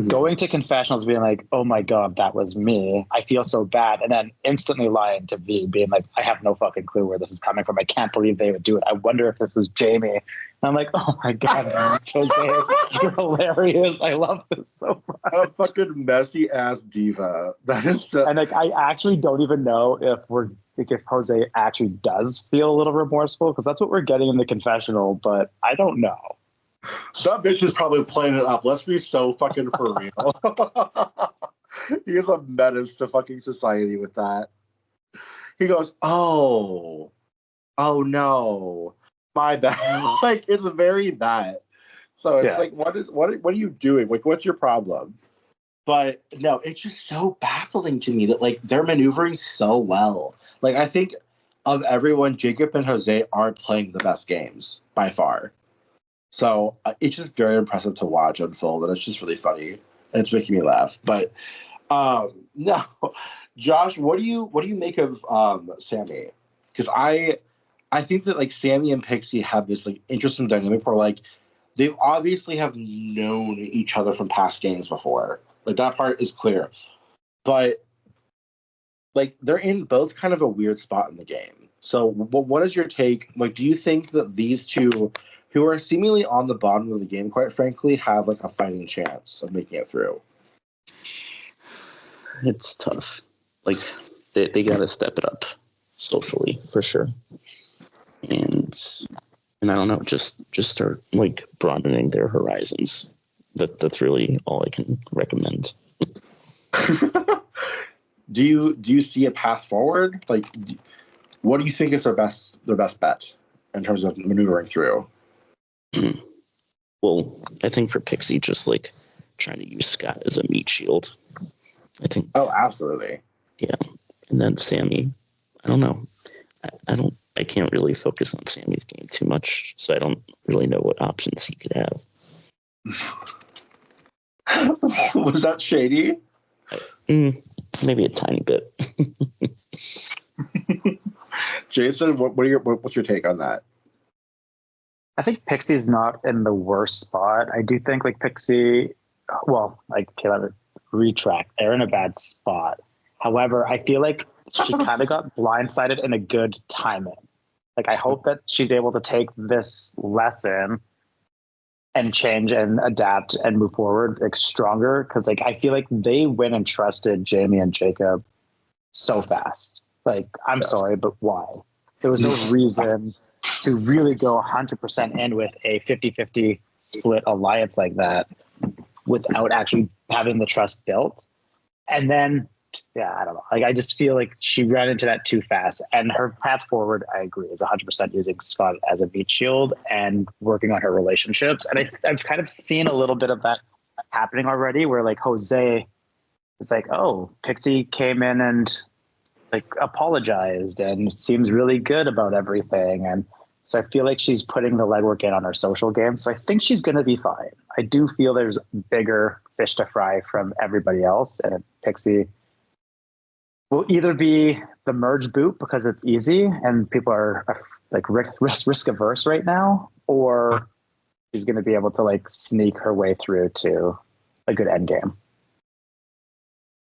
going to confessionals being like, oh my God, that was me. I feel so bad. And then instantly lying to V, being like, I have no fucking clue where this is coming from. I can't believe they would do it. I wonder if this is Jamie. And I'm like, oh my God, Jose, you're hilarious. I love this so much. A fucking messy ass diva. That is so... And like, I actually don't even know if Jose actually does feel a little remorseful, because that's what we're getting in the confessional, but I don't know. That bitch is probably playing it up. Let's be so fucking for real. He is a menace to fucking society with that. He goes, oh no, my bad. Like, it's very that. So it's like, what are you doing? Like, what's your problem? But no, it's just so baffling to me that like they're maneuvering so well. Like, I think of everyone, Jacob and Jose aren't playing the best games by far. So it's just very impressive to watch unfold, and it's just really funny, and it's making me laugh. But no, Josh, what do you make of Sammy? Because I think that like Sammy and Pixie have this like interesting dynamic where like they obviously have known each other from past games before. Like that part is clear, but like they're in both kind of a weird spot in the game. So what is your take? Like, do you think that these two, who are seemingly on the bottom of the game, quite frankly, have like a fighting chance of making it through? It's tough. Like they got to step it up socially for sure, and I don't know, just start like broadening their horizons. That's really all I can recommend. Do you see a path forward? Like, what do you think is their best bet in terms of maneuvering through? Well, I think for Pixie, just like trying to use Scott as a meat shield. I think. Oh, absolutely. Yeah, and then Sammy, I don't know. I can't really focus on Sammy's game too much, so I don't really know what options he could have. Was that shady? Maybe a tiny bit. Jason, what's your take on that? I think Pixie's not in the worst spot. I do think like Pixie, well, like let me retract. They're in a bad spot. However, I feel like she kind of got blindsided in a good timing. Like I hope that she's able to take this lesson and change and adapt and move forward like stronger. Cause like I feel like they went and trusted Jamie and Jacob so fast. Like, I'm sorry, but why? There was no reason to really go 100% in with a 50-50 split alliance like that without actually having the trust built. And then, yeah, I don't know. Like, I just feel like she ran into that too fast. And her path forward, I agree, is 100% using Scott as a meat shield and working on her relationships. And I've kind of seen a little bit of that happening already, where like Jose is like, oh, Pixie came in and like apologized and seems really good about everything. And so I feel like she's putting the legwork in on her social game. So I think she's going to be fine. I do feel there's bigger fish to fry from everybody else. And Pixie will either be the merge boot because it's easy and people are like risk averse right now, or she's going to be able to like sneak her way through to a good end game.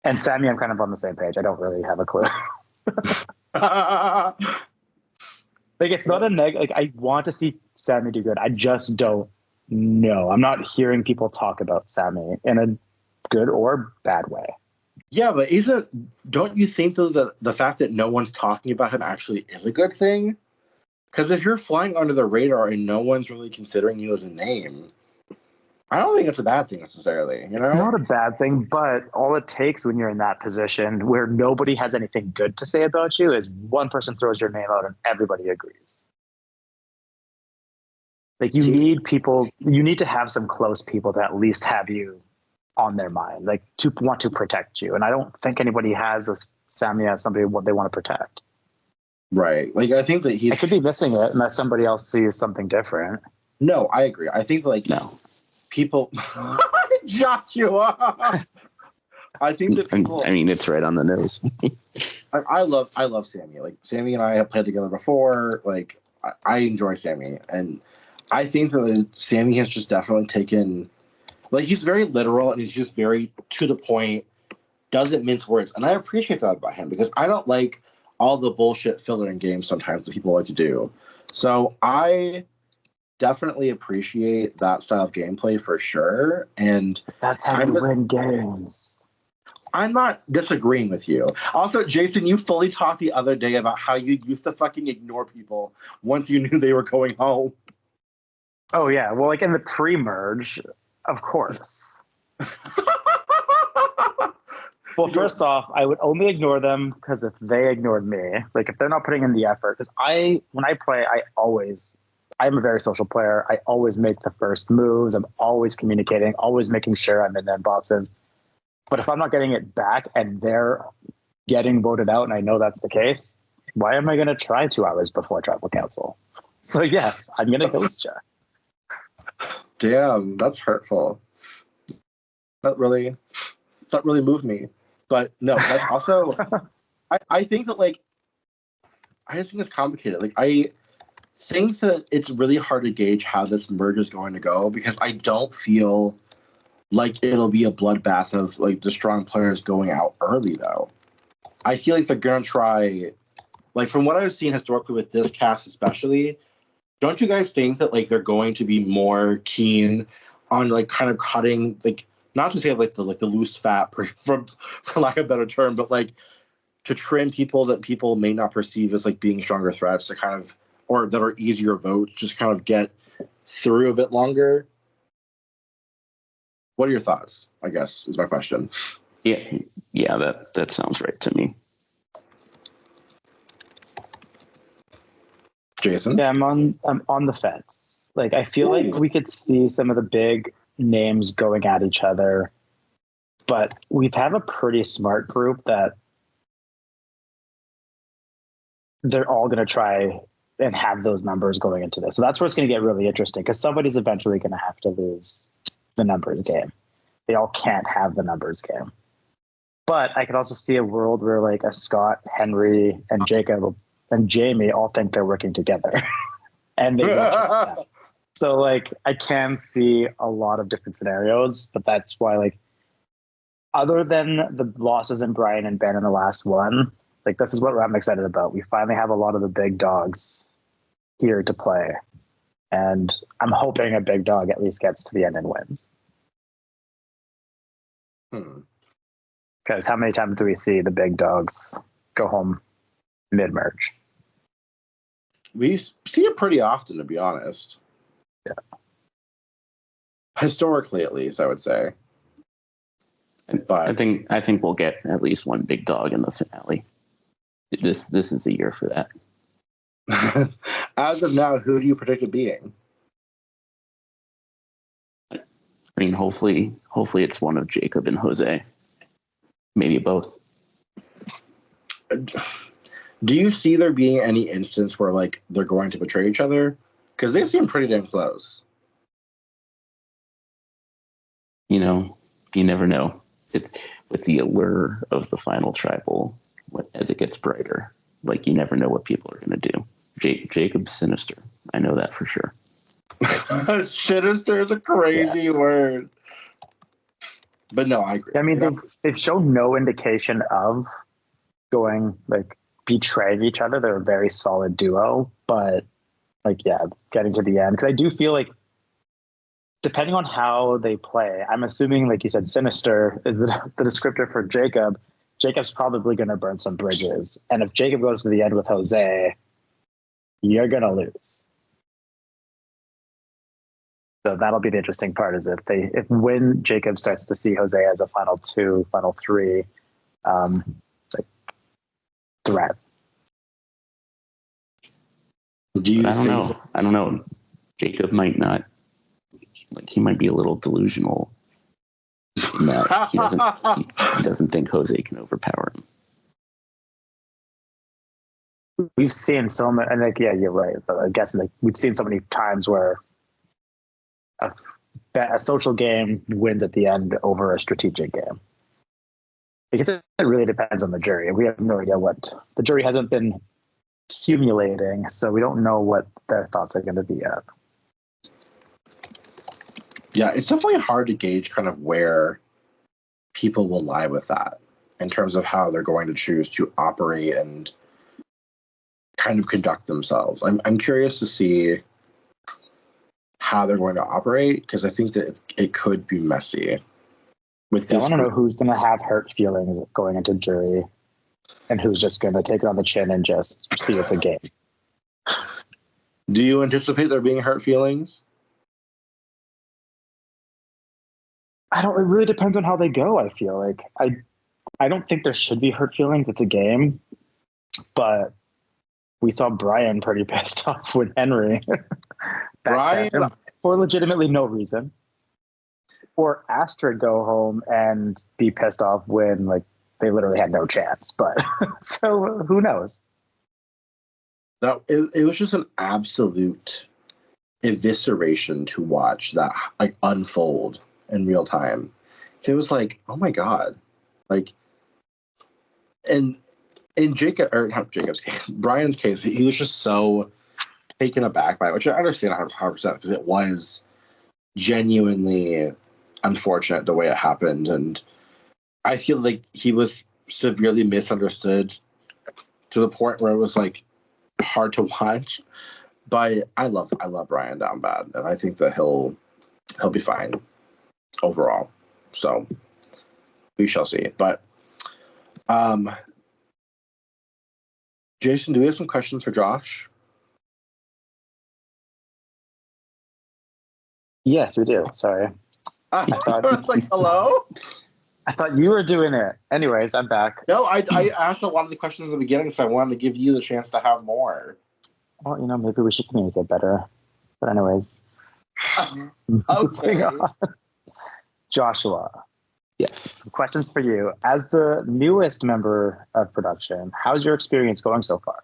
And Sammy, I'm kind of on the same page. I don't really have a clue. Like, it's not a like I want to see Sammy do good. I just don't know. I'm not hearing people talk about Sammy in a good or bad way. Yeah, but don't you think though the fact that no one's talking about him actually is a good thing? Because if you're flying under the radar and no one's really considering you as a name, I don't think it's a bad thing necessarily. You know? It's not a bad thing, but all it takes when you're in that position where nobody has anything good to say about you is one person throws your name out and everybody agrees. Like, you need to have some close people to at least have you on their mind, like to want to protect you. And I don't think anybody has Sammy as somebody what they want to protect. Right. Like, I think that I could be missing it unless somebody else sees something different. No, I agree. I think like people Joshua. I think that people, I mean, it's right on the nose. I love Sammy. Like, Sammy and I have played together before. Like, I enjoy Sammy, and I think that Sammy has just definitely taken, like, he's very literal and he's just very to the point, doesn't mince words, and I appreciate that about him because I don't like all the bullshit filler in games sometimes that people like to do. So I definitely appreciate that style of gameplay for sure. And that's how you win games. I'm not disagreeing with you. Also, Jason, you fully talked the other day about how you used to fucking ignore people once you knew they were going home. Oh, yeah. Well, like in the pre-merge, of course. Well, first off, I would only ignore them because if they ignored me, like if they're not putting in the effort, because when I play, I'm a very social player. I always make the first moves. I'm always communicating, always making sure I'm in their boxes. But if I'm not getting it back and they're getting voted out and I know that's the case, why am I going to try 2 hours before tribal council? So yes, I'm going to ghost you. Damn, that's hurtful. That really moved me. But no, that's also, I think that like, I just think it's complicated. Like, I think that it's really hard to gauge how this merge is going to go because I don't feel like it'll be a bloodbath of like the strong players going out early though. I feel like they're gonna try, like from what I've seen historically with this cast especially, don't you guys think that like they're going to be more keen on like kind of cutting, like not to say like the loose fat for lack of a better term, but like to trim people that people may not perceive as like being stronger threats to kind of, or that are easier votes, just kind of get through a bit longer? What are your thoughts, I guess, is my question. Yeah, that sounds right to me. Jason? Yeah, I'm on the fence. Like, I feel like we could see some of the big names going at each other, but we have a pretty smart group that they're all going to try and have those numbers going into this. So that's where it's going to get really interesting because somebody's eventually going to have to lose the numbers game. They all can't have the numbers game. But I could also see a world where like a Scott, Henry, and Jacob and Jamie all think they're working together. And they so like I can see a lot of different scenarios, but that's why like other than the losses in Brian and Ben in the last one, like this is what I'm excited about. We finally have a lot of the big dogs here to play. And I'm hoping a big dog at least gets to the end and wins. Because how many times do we see the big dogs go home mid-merge? We see it pretty often, to be honest. Yeah. Historically, at least, I would say. But I think we'll get at least one big dog in the finale. This is a year for that. As of now, who do you predict it being? I mean, hopefully it's one of Jacob and Jose. Maybe both. Do you see there being any instance where like they're going to betray each other? Because they seem pretty damn close. You know, you never know. It's with the allure of the final tribal as it gets brighter. Like you never know what people are going to do. Jacob's sinister. I know that for sure. Sinister is a crazy word. But no, I agree. I mean, they've shown no indication of going like betraying each other. They're a very solid duo, but like, yeah, getting to the end. Because I do feel like depending on how they play, I'm assuming, like you said, sinister is the descriptor for Jacob. Jacob's probably going to burn some bridges. And if Jacob goes to the end with Jose, you're going to lose. So that'll be the interesting part is if when Jacob starts to see Jose as a final two, final three, it's like threat. I don't know. Jacob might not, like he might be a little delusional in that he doesn't think Jose can overpower him. We've seen so many, and like, yeah, you're right. But I guess like we've seen so many times where a social game wins at the end over a strategic game. Because it really depends on the jury. We have no idea what the jury hasn't been accumulating, so we don't know what their thoughts are going to be yet. Yeah, it's definitely hard to gauge kind of where people will lie with that in terms of how they're going to choose to operate and kind of conduct themselves. I'm curious to see how they're going to operate because I think that it could be messy. With this, I want to know who's going to have hurt feelings going into jury, and who's just going to take it on the chin and just see it's a game. Do you anticipate there being hurt feelings? It really depends on how they go. I feel like I don't think there should be hurt feelings. It's a game, but we saw Brian pretty pissed off with Henry. Brian, for legitimately no reason. Or Astrid go home and be pissed off when like they literally had no chance. But so who knows? No, it was just an absolute evisceration to watch that like unfold in real time. So it was like, oh my god, like, and in not Jacob's case, Brian's case, he was just so taken aback by it, which I understand 100% because it was genuinely unfortunate the way it happened, and I feel like he was severely misunderstood to the point where it was like hard to watch. But I love Brian down bad, and I think that he'll be fine overall. So we shall see. But Jason, do we have some questions for Josh? Yes, we do. Sorry. I was like, hello? I thought you were doing it. Anyways, I'm back. No, I asked a lot of the questions in the beginning, so I wanted to give you the chance to have more. Well, maybe we should communicate better. But anyways. Okay. Joshua. Yes. Some questions for you. As the newest member of production, how's your experience going so far?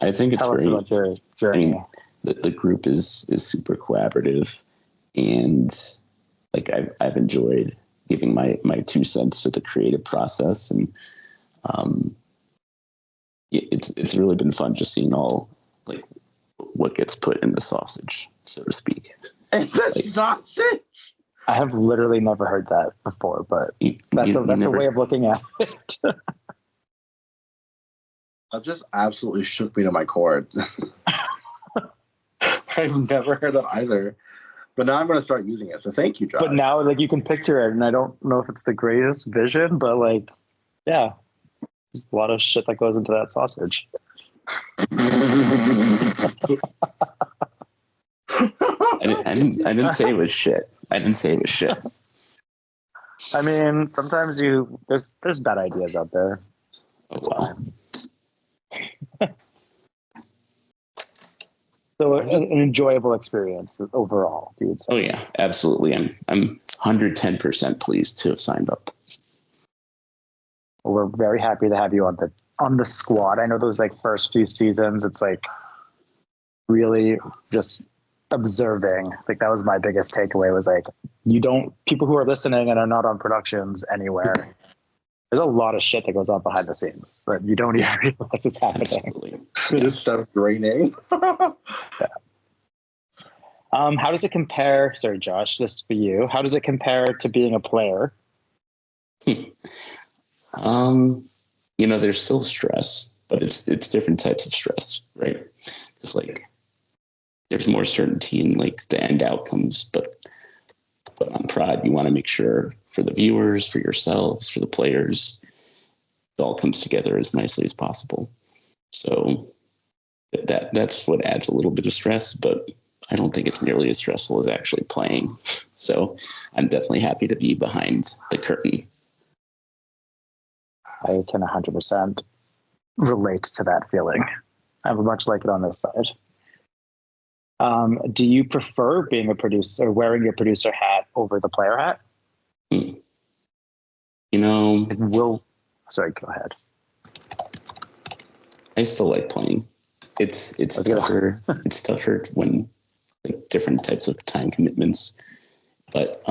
I think it's Tell us about your journey. I mean, the group is super collaborative, and like I've enjoyed giving my 2 cents to the creative process, and it's really been fun just seeing all like what gets put in the sausage, so to speak. It's a sausage. I have literally never heard that before, but that's a way of looking at it. That just absolutely shook me to my core. I've never heard that either. But now I'm going to start using it. So thank you, Josh. But now, like, you can picture it, and I don't know if it's the greatest vision, but like, yeah, there's a lot of shit that goes into that sausage. I didn't say it was shit. I didn't say it was shit. I mean, sometimes there's bad ideas out there. It's fine. So an enjoyable experience overall, you would say. Oh yeah, absolutely. I'm 110% pleased to have signed up. Well, we're very happy to have you on the squad. I know those like first few seasons, it's like really just observing. Like that was my biggest takeaway was like people who are listening and are not on productions anywhere. There's a lot of shit that goes on behind the scenes that you don't even realize is happening. Absolutely. It is so draining. Yeah. How does it compare? Sorry, Josh, this is for you. How does it compare to being a player? There's still stress, but it's different types of stress, right? It's like there's more certainty in like the end outcomes, but on Prod, you want to make sure for the viewers, for yourselves, for the players, it all comes together as nicely as possible. So that's what adds a little bit of stress, but I don't think it's nearly as stressful as actually playing. So I'm definitely happy to be behind the curtain. I can 100% relate to that feeling. I much like it on this side. Do you prefer being a producer, wearing your producer hat over the player hat? Sorry, go ahead. I still like playing. It's tougher. It's tougher when like different types of time commitments, but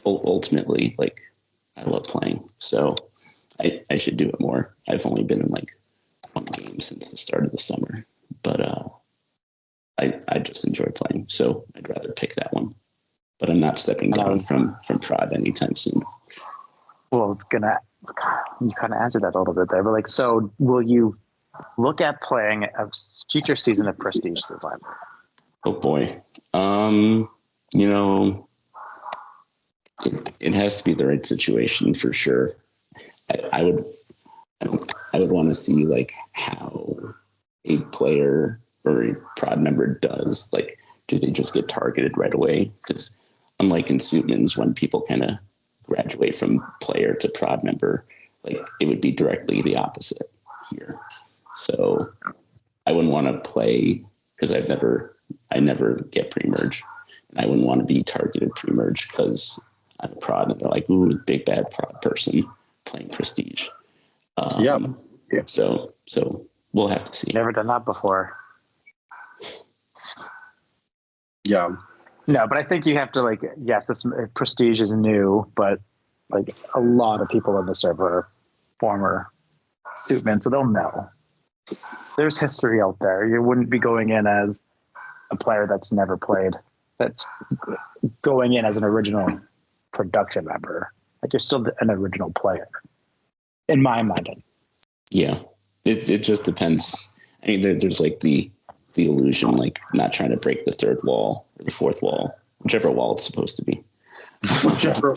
ultimately, like I love playing, so I should do it more. I've only been in like one game since the start of the summer, but I just enjoy playing, so I'd rather pick that one. But I'm not stepping down from Prod anytime soon. Well, you kind of answered that a little bit there, but like, so will you look at playing a future season of Prestige Suitman? Oh boy. It has to be the right situation for sure. I would want to see like how a player or a prod member does. Like, do they just get targeted right away? Because unlike in Suitman's, when people kind of graduate from player to prod member, like it would be directly the opposite here. So I wouldn't want to play because I never get pre-merge, and I wouldn't want to be targeted pre-merge because I'm a prod and they're like, ooh, big bad prod person playing Prestige. Yeah. So we'll have to see. Never done that before. Yeah. No, but I think you have to like, yes, this Prestige is new, but like a lot of people on the server are former Suitmen, so they'll know. There's history out there. You wouldn't be going in as a player that's never played, that's going in as an original production member. Like you're still an original player, in my mind. Yeah, it just depends. I mean, there's like the illusion, like not trying to break the third wall or the fourth wall, whichever wall it's supposed to be. I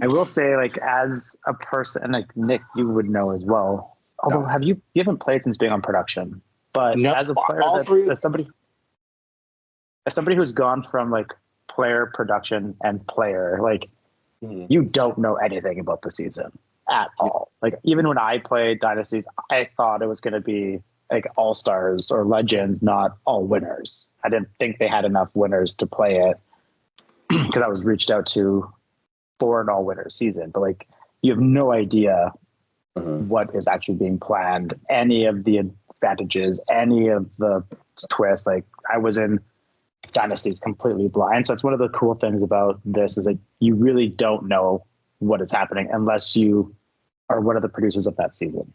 will say, like, as a person, like Nick, you would know as well. Although, you haven't played since being on production, but no, as a player, as somebody who's gone from like player, production, and player, like you don't know anything about the season at all. Like even when I played Dynasties, I thought it was going to be like all stars or legends, not all winners. I didn't think they had enough winners to play it because I was reached out to for an all winner season. But like you have no idea what is actually being planned, any of the advantages, any of the twists. Like I was in Dynasties completely blind. So it's one of the cool things about this is that you really don't know what is happening unless you are one of the producers of that season.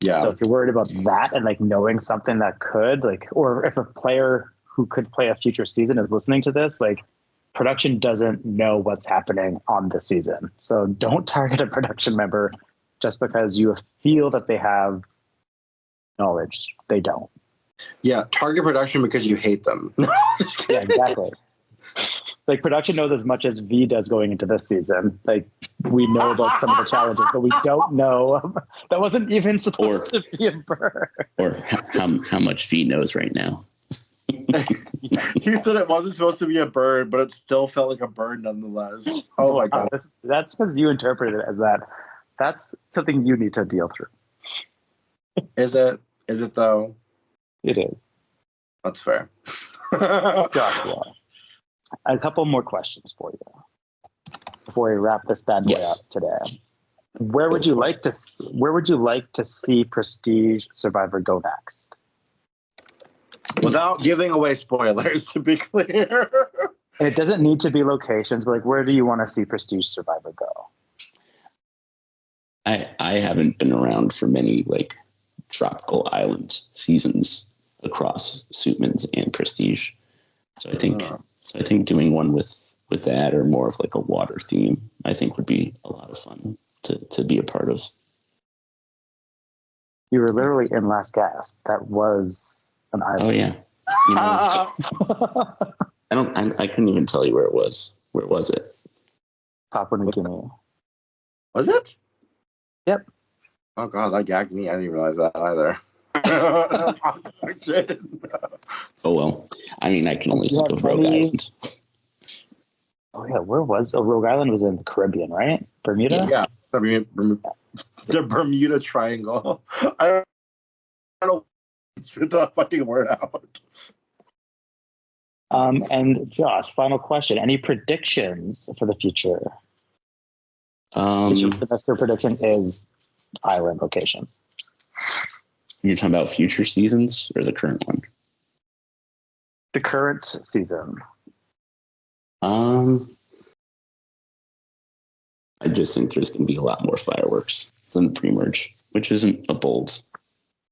Yeah. So if you're worried about that and like knowing something that could like, or if a player who could play a future season is listening to this, like production doesn't know what's happening on the season. So don't target a production member just because you feel that they have knowledge. They don't. Yeah, target production because you hate them. Just Yeah, kidding. exactly. Like production knows as much as V does going into this season. Like we know about some of the challenges, but we don't know. That wasn't even supposed to be a bird. Or how much V knows right now. He said it wasn't supposed to be a bird, but it still felt like a bird nonetheless. Oh my god. That's because you interpreted it as that. That's something you need to deal through. Is it? Is it though? It is. That's fair. Joshua, a couple more questions for you before we wrap this bad boy up today. Where would you like to see Prestige Survivor go next? Without giving away spoilers, to be clear. And it doesn't need to be locations, but like, where do you want to see Prestige Survivor go? I haven't been around for many like tropical island seasons across Suitman's and Prestige, so I think doing one with that or more of like a water theme, I think would be a lot of fun to be a part of. You were literally in Last Gasp. That was an island. Oh yeah. You know, I couldn't even tell you where it was. Where was it? Papua New Guinea. Was it? Yep. Oh god, that gagged me. I didn't even realize that either. Oh well. I mean, I can only think of Rogue Island. Oh yeah, where was Rogue Island? Was in the Caribbean, right? Bermuda? Yeah. The Bermuda Triangle. I don't know. Spit the fucking word out. And Josh, final question. Any predictions for the future? The best prediction is island locations. You're talking about future seasons or the current one? The current season. I just think there's going to be a lot more fireworks than the pre-merge, which isn't a bold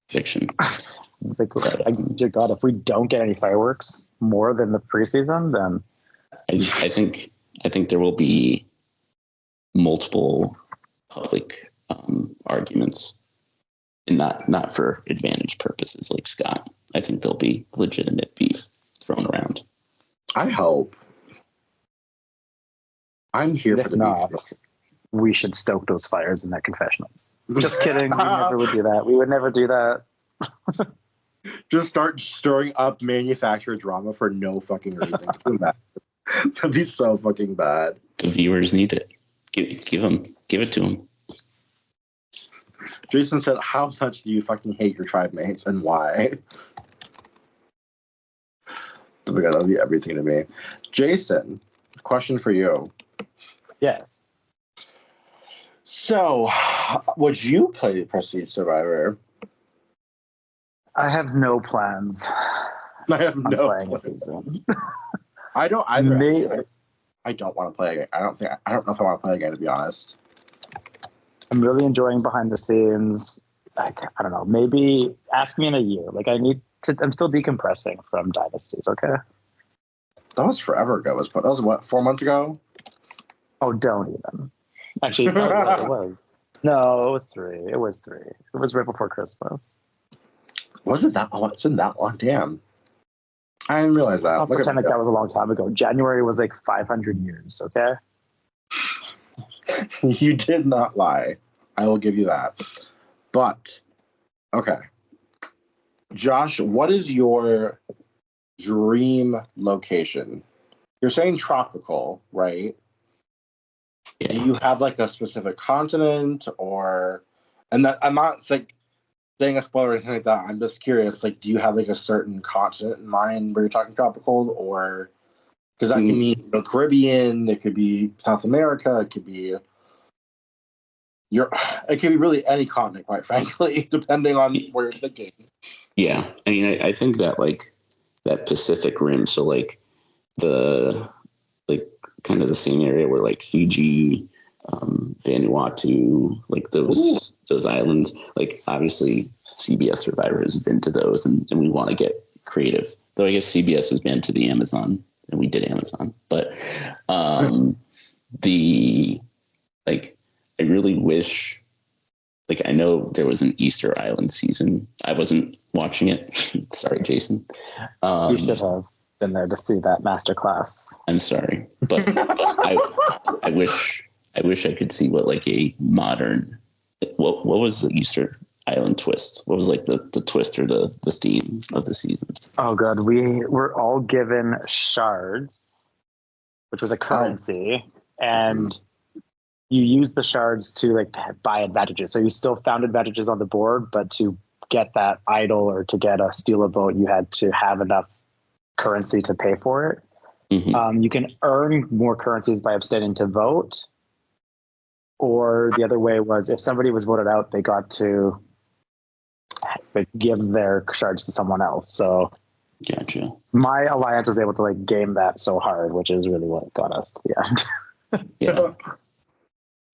prediction. It's like, dear God, if we don't get any fireworks more than the preseason, then I think there will be multiple public arguments, and not for advantage purposes like Scott. I think there'll be legitimate beef thrown around. I hope. I'm here for the beef. We should stoke those fires in their confessionals. Just kidding. We never would do that. We would never do that. Just start stirring up manufacturer drama for no fucking reason. That'd be so fucking bad. The viewers need it. Give it to them. Jason said, "How much do you fucking hate your tribe mates and why?" Oh my god, that'll be everything to me. Jason, question for you. Yes. So, would you play Prestige Survivor? I have no plans. I have no plans. I don't either. I don't want to play again. I don't know if I want to play again, to be honest. I'm really enjoying behind the scenes. I don't know. Maybe ask me in a year. Like I'm still decompressing from Dynasties. Okay. That was forever ago. That was what, 4 months ago? Oh, don't even. Actually, it was. No, it was 3. It was 3. It was right before Christmas. Wasn't that long? It's been that long. Damn. I didn't realize that. I'll pretend like that was a long time ago. January was like 500 years, okay? You did not lie. I will give you that. But, okay. Josh, what is your dream location? You're saying tropical, right? Yeah. Do you have like a specific continent or... And that I'm not like saying a spoiler or anything like that. I'm just curious, like, do you have like a certain continent in mind where you're talking tropical, or because that can mean Caribbean, it could be South America, it could be really any continent, quite frankly, depending on where you're thinking. Yeah, I mean, I think that like that Pacific Rim, so like the kind of the same area where like Fiji, Vanuatu, like those islands, like obviously CBS Survivor has been to those, and we want to get creative. Though I guess CBS has been to the Amazon, and we did Amazon, but I really wish like I know there was an Easter Island season. I wasn't watching it. Sorry, Jason. You should have been there to see that masterclass. I'm sorry, but I wish I could see what like a modern what was the Easter Island twist? What was like the twist or the theme of the season? Oh god, we were all given shards, which was a currency, and you use the shards to like buy advantages. So you still found advantages on the board, but to get that idol or to get a steal a vote, you had to have enough currency to pay for it. You can earn more currencies by abstaining to vote, or the other way was if somebody was voted out, they got to give their shards to someone else. So gotcha. My alliance was able to like game that so hard, which is really what got us to the end. Yeah.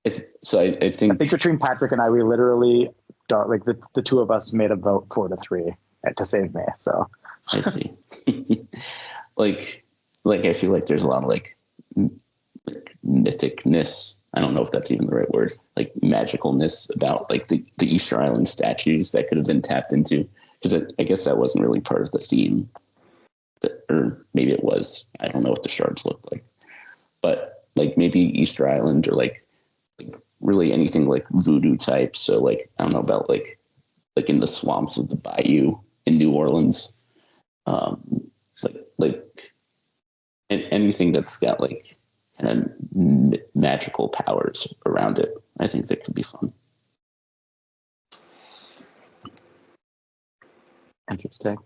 I think between Patrick and I, we literally like the two of us made a vote 4-3 to save me. So I see. like I feel like there's a lot of like mythicness. I don't know if that's even the right word. Like magicalness about like the Easter Island statues that could have been tapped into, because I guess that wasn't really part of the theme. Or maybe it was. I don't know what the shards looked like, but like maybe Easter Island or like really anything like voodoo type. So like I don't know about like in the swamps of the bayou in New Orleans, like anything that's got like kind of magical powers around it. I think that could be fun. Interesting.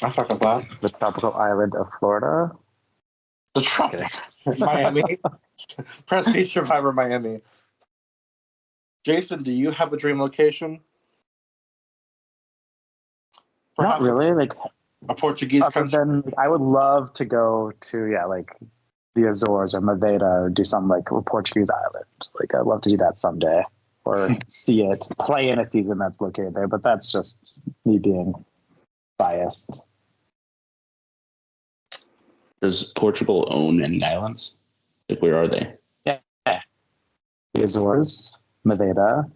I fucking thought the tropical island of Florida. The tropical Miami. Prestige Survivor Miami. Jason, do you have a dream location? Not really. Like a Portuguese country. Than, I would love to go to like the Azores or Madeira or do something like a Portuguese island. Like I'd love to do that someday, or see it play in a season that's located there. But that's just me being biased. Does Portugal own any islands? Like, where are they? Yeah. The Azores, Madeira.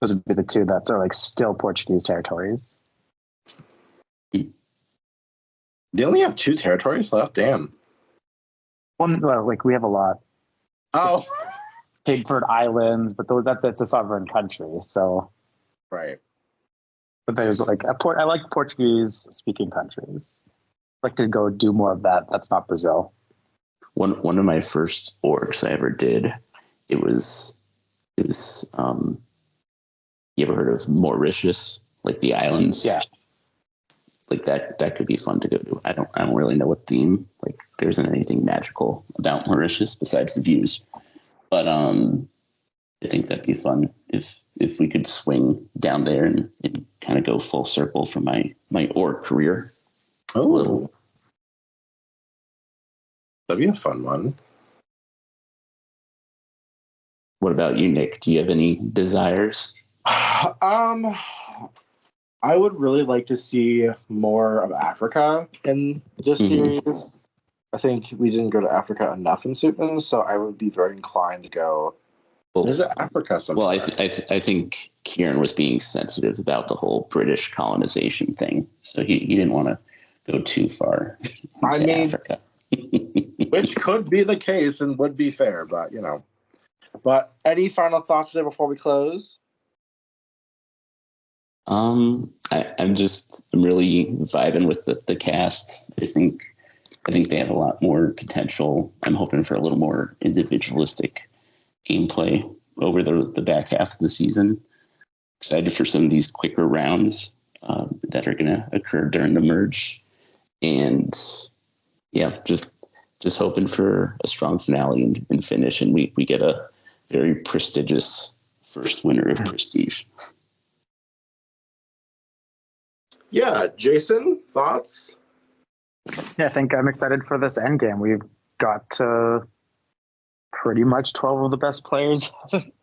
Those would be the two that are like still Portuguese territories. They only have 2 territories left. Damn. Well, like we have a lot. Oh. Cape Verde Islands, but that's a sovereign country. So. Right. But there's like I like Portuguese speaking countries. I'd like to go do more of that. That's not Brazil. One of my first orcs I ever did, it was you ever heard of Mauritius, like the islands? Yeah. Like that could be fun to go to. I don't really know what theme, like there isn't anything magical about Mauritius besides the views. But I think that'd be fun if we could swing down there and kind of go full circle for my orc career. Oh, that'd be a fun one. What about you, Nick? Do you have any desires? I would really like to see more of Africa in this series. I think we didn't go to Africa enough in Suitman, so I would be very inclined to go visit Africa sometime. Well, I think Kieran was being sensitive about the whole British colonization thing, so he didn't want to go too far into Africa. Which could be the case and would be fair, but But any final thoughts today before we close? I'm really vibing with the cast. I think they have a lot more potential. I'm hoping for a little more individualistic gameplay over the back half of the season. Excited for some of these quicker rounds that are going to occur during the merge, and yeah, just hoping for a strong finale and finish, and we get a very prestigious first winner of Prestige. Yeah, Jason, thoughts? Yeah, I think I'm excited for this end game. We've got pretty much 12 of the best players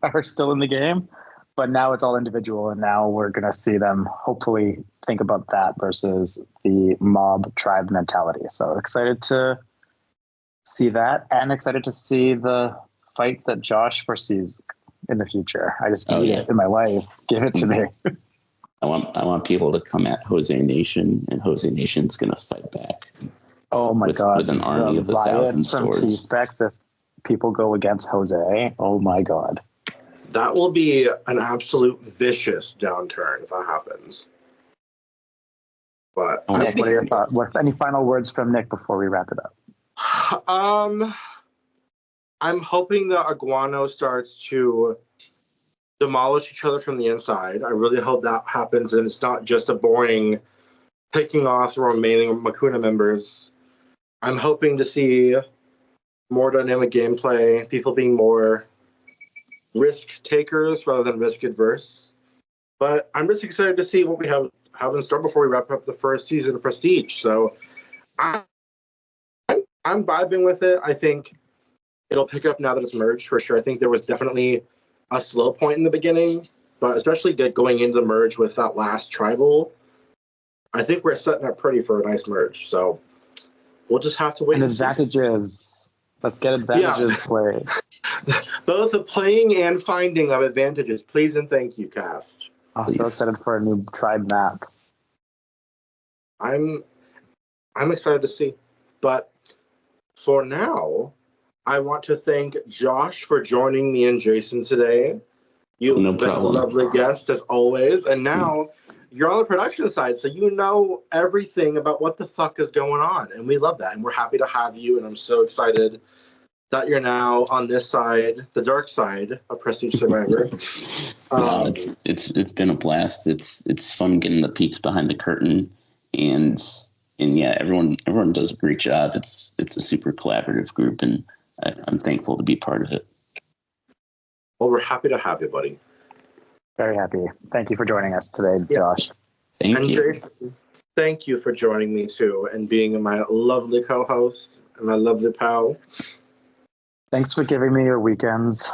are still in the game, but now it's all individual, and now we're going to see them hopefully think about that versus the mob tribe mentality. So excited to see that, and excited to see the fights that Josh foresees in the future. I just Oh, need yeah. it in my life. Give it to me. I want people to come at Jose Nation, and Jose Nation's gonna fight back. Oh my God. With an army The of 1,000 riots from swords. T-Specs if people go against Jose. Oh my God. That will be an absolute vicious downturn if that happens. But Nick, what are your thoughts? Any final words from Nick before we wrap it up? I'm hoping the Iguano starts to demolish each other from the inside. I really hope that happens, and it's not just a boring picking off the remaining Makuna members. I'm hoping to see more dynamic gameplay, people being more risk takers rather than risk adverse. But I'm just excited to see what we have in store before we wrap up the first season of Prestige. So I'm vibing with it. I think it'll pick up now that it's merged for sure. I think there was definitely a slow point in the beginning, but especially going into the merge with that last tribal, I think we're setting up pretty for a nice merge. So we'll just have to wait. And advantages. Let's get advantages played. Both the playing and finding of advantages. Please and thank you, cast. I'm so excited for a new tribe map. I'm excited to see. But for now, I want to thank Josh for joining me and Jason today. You've been a lovely guest as always. And now you're on the production side, so you know everything about what the fuck is going on. And we love that. And we're happy to have you. And I'm so excited that you're now on this side, the dark side of Prestige Survivor. It's been a blast. It's fun getting the peeks behind the curtain, and yeah, everyone does a great job. It's a super collaborative group, and I'm thankful to be part of it. Well, we're happy to have you, buddy. Very happy. Thank you for joining us today, Josh. Thank you. Jason, thank you for joining me too and being my lovely co-host and my lovely pal. Thanks for giving me your weekends,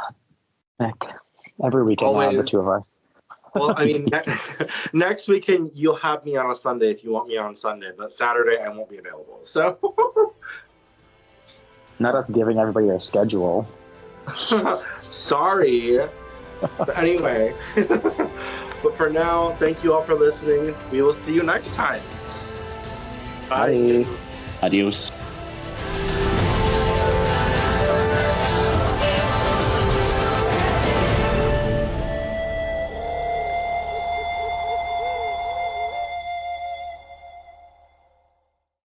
Nick. Every weekend now, the two of us. Well, I mean, next weekend you'll have me on a Sunday if you want me on Sunday, but Saturday I won't be available. So, not us giving everybody a schedule. Sorry. But anyway, but for now, thank you all for listening. We will see you next time. Bye. Adios.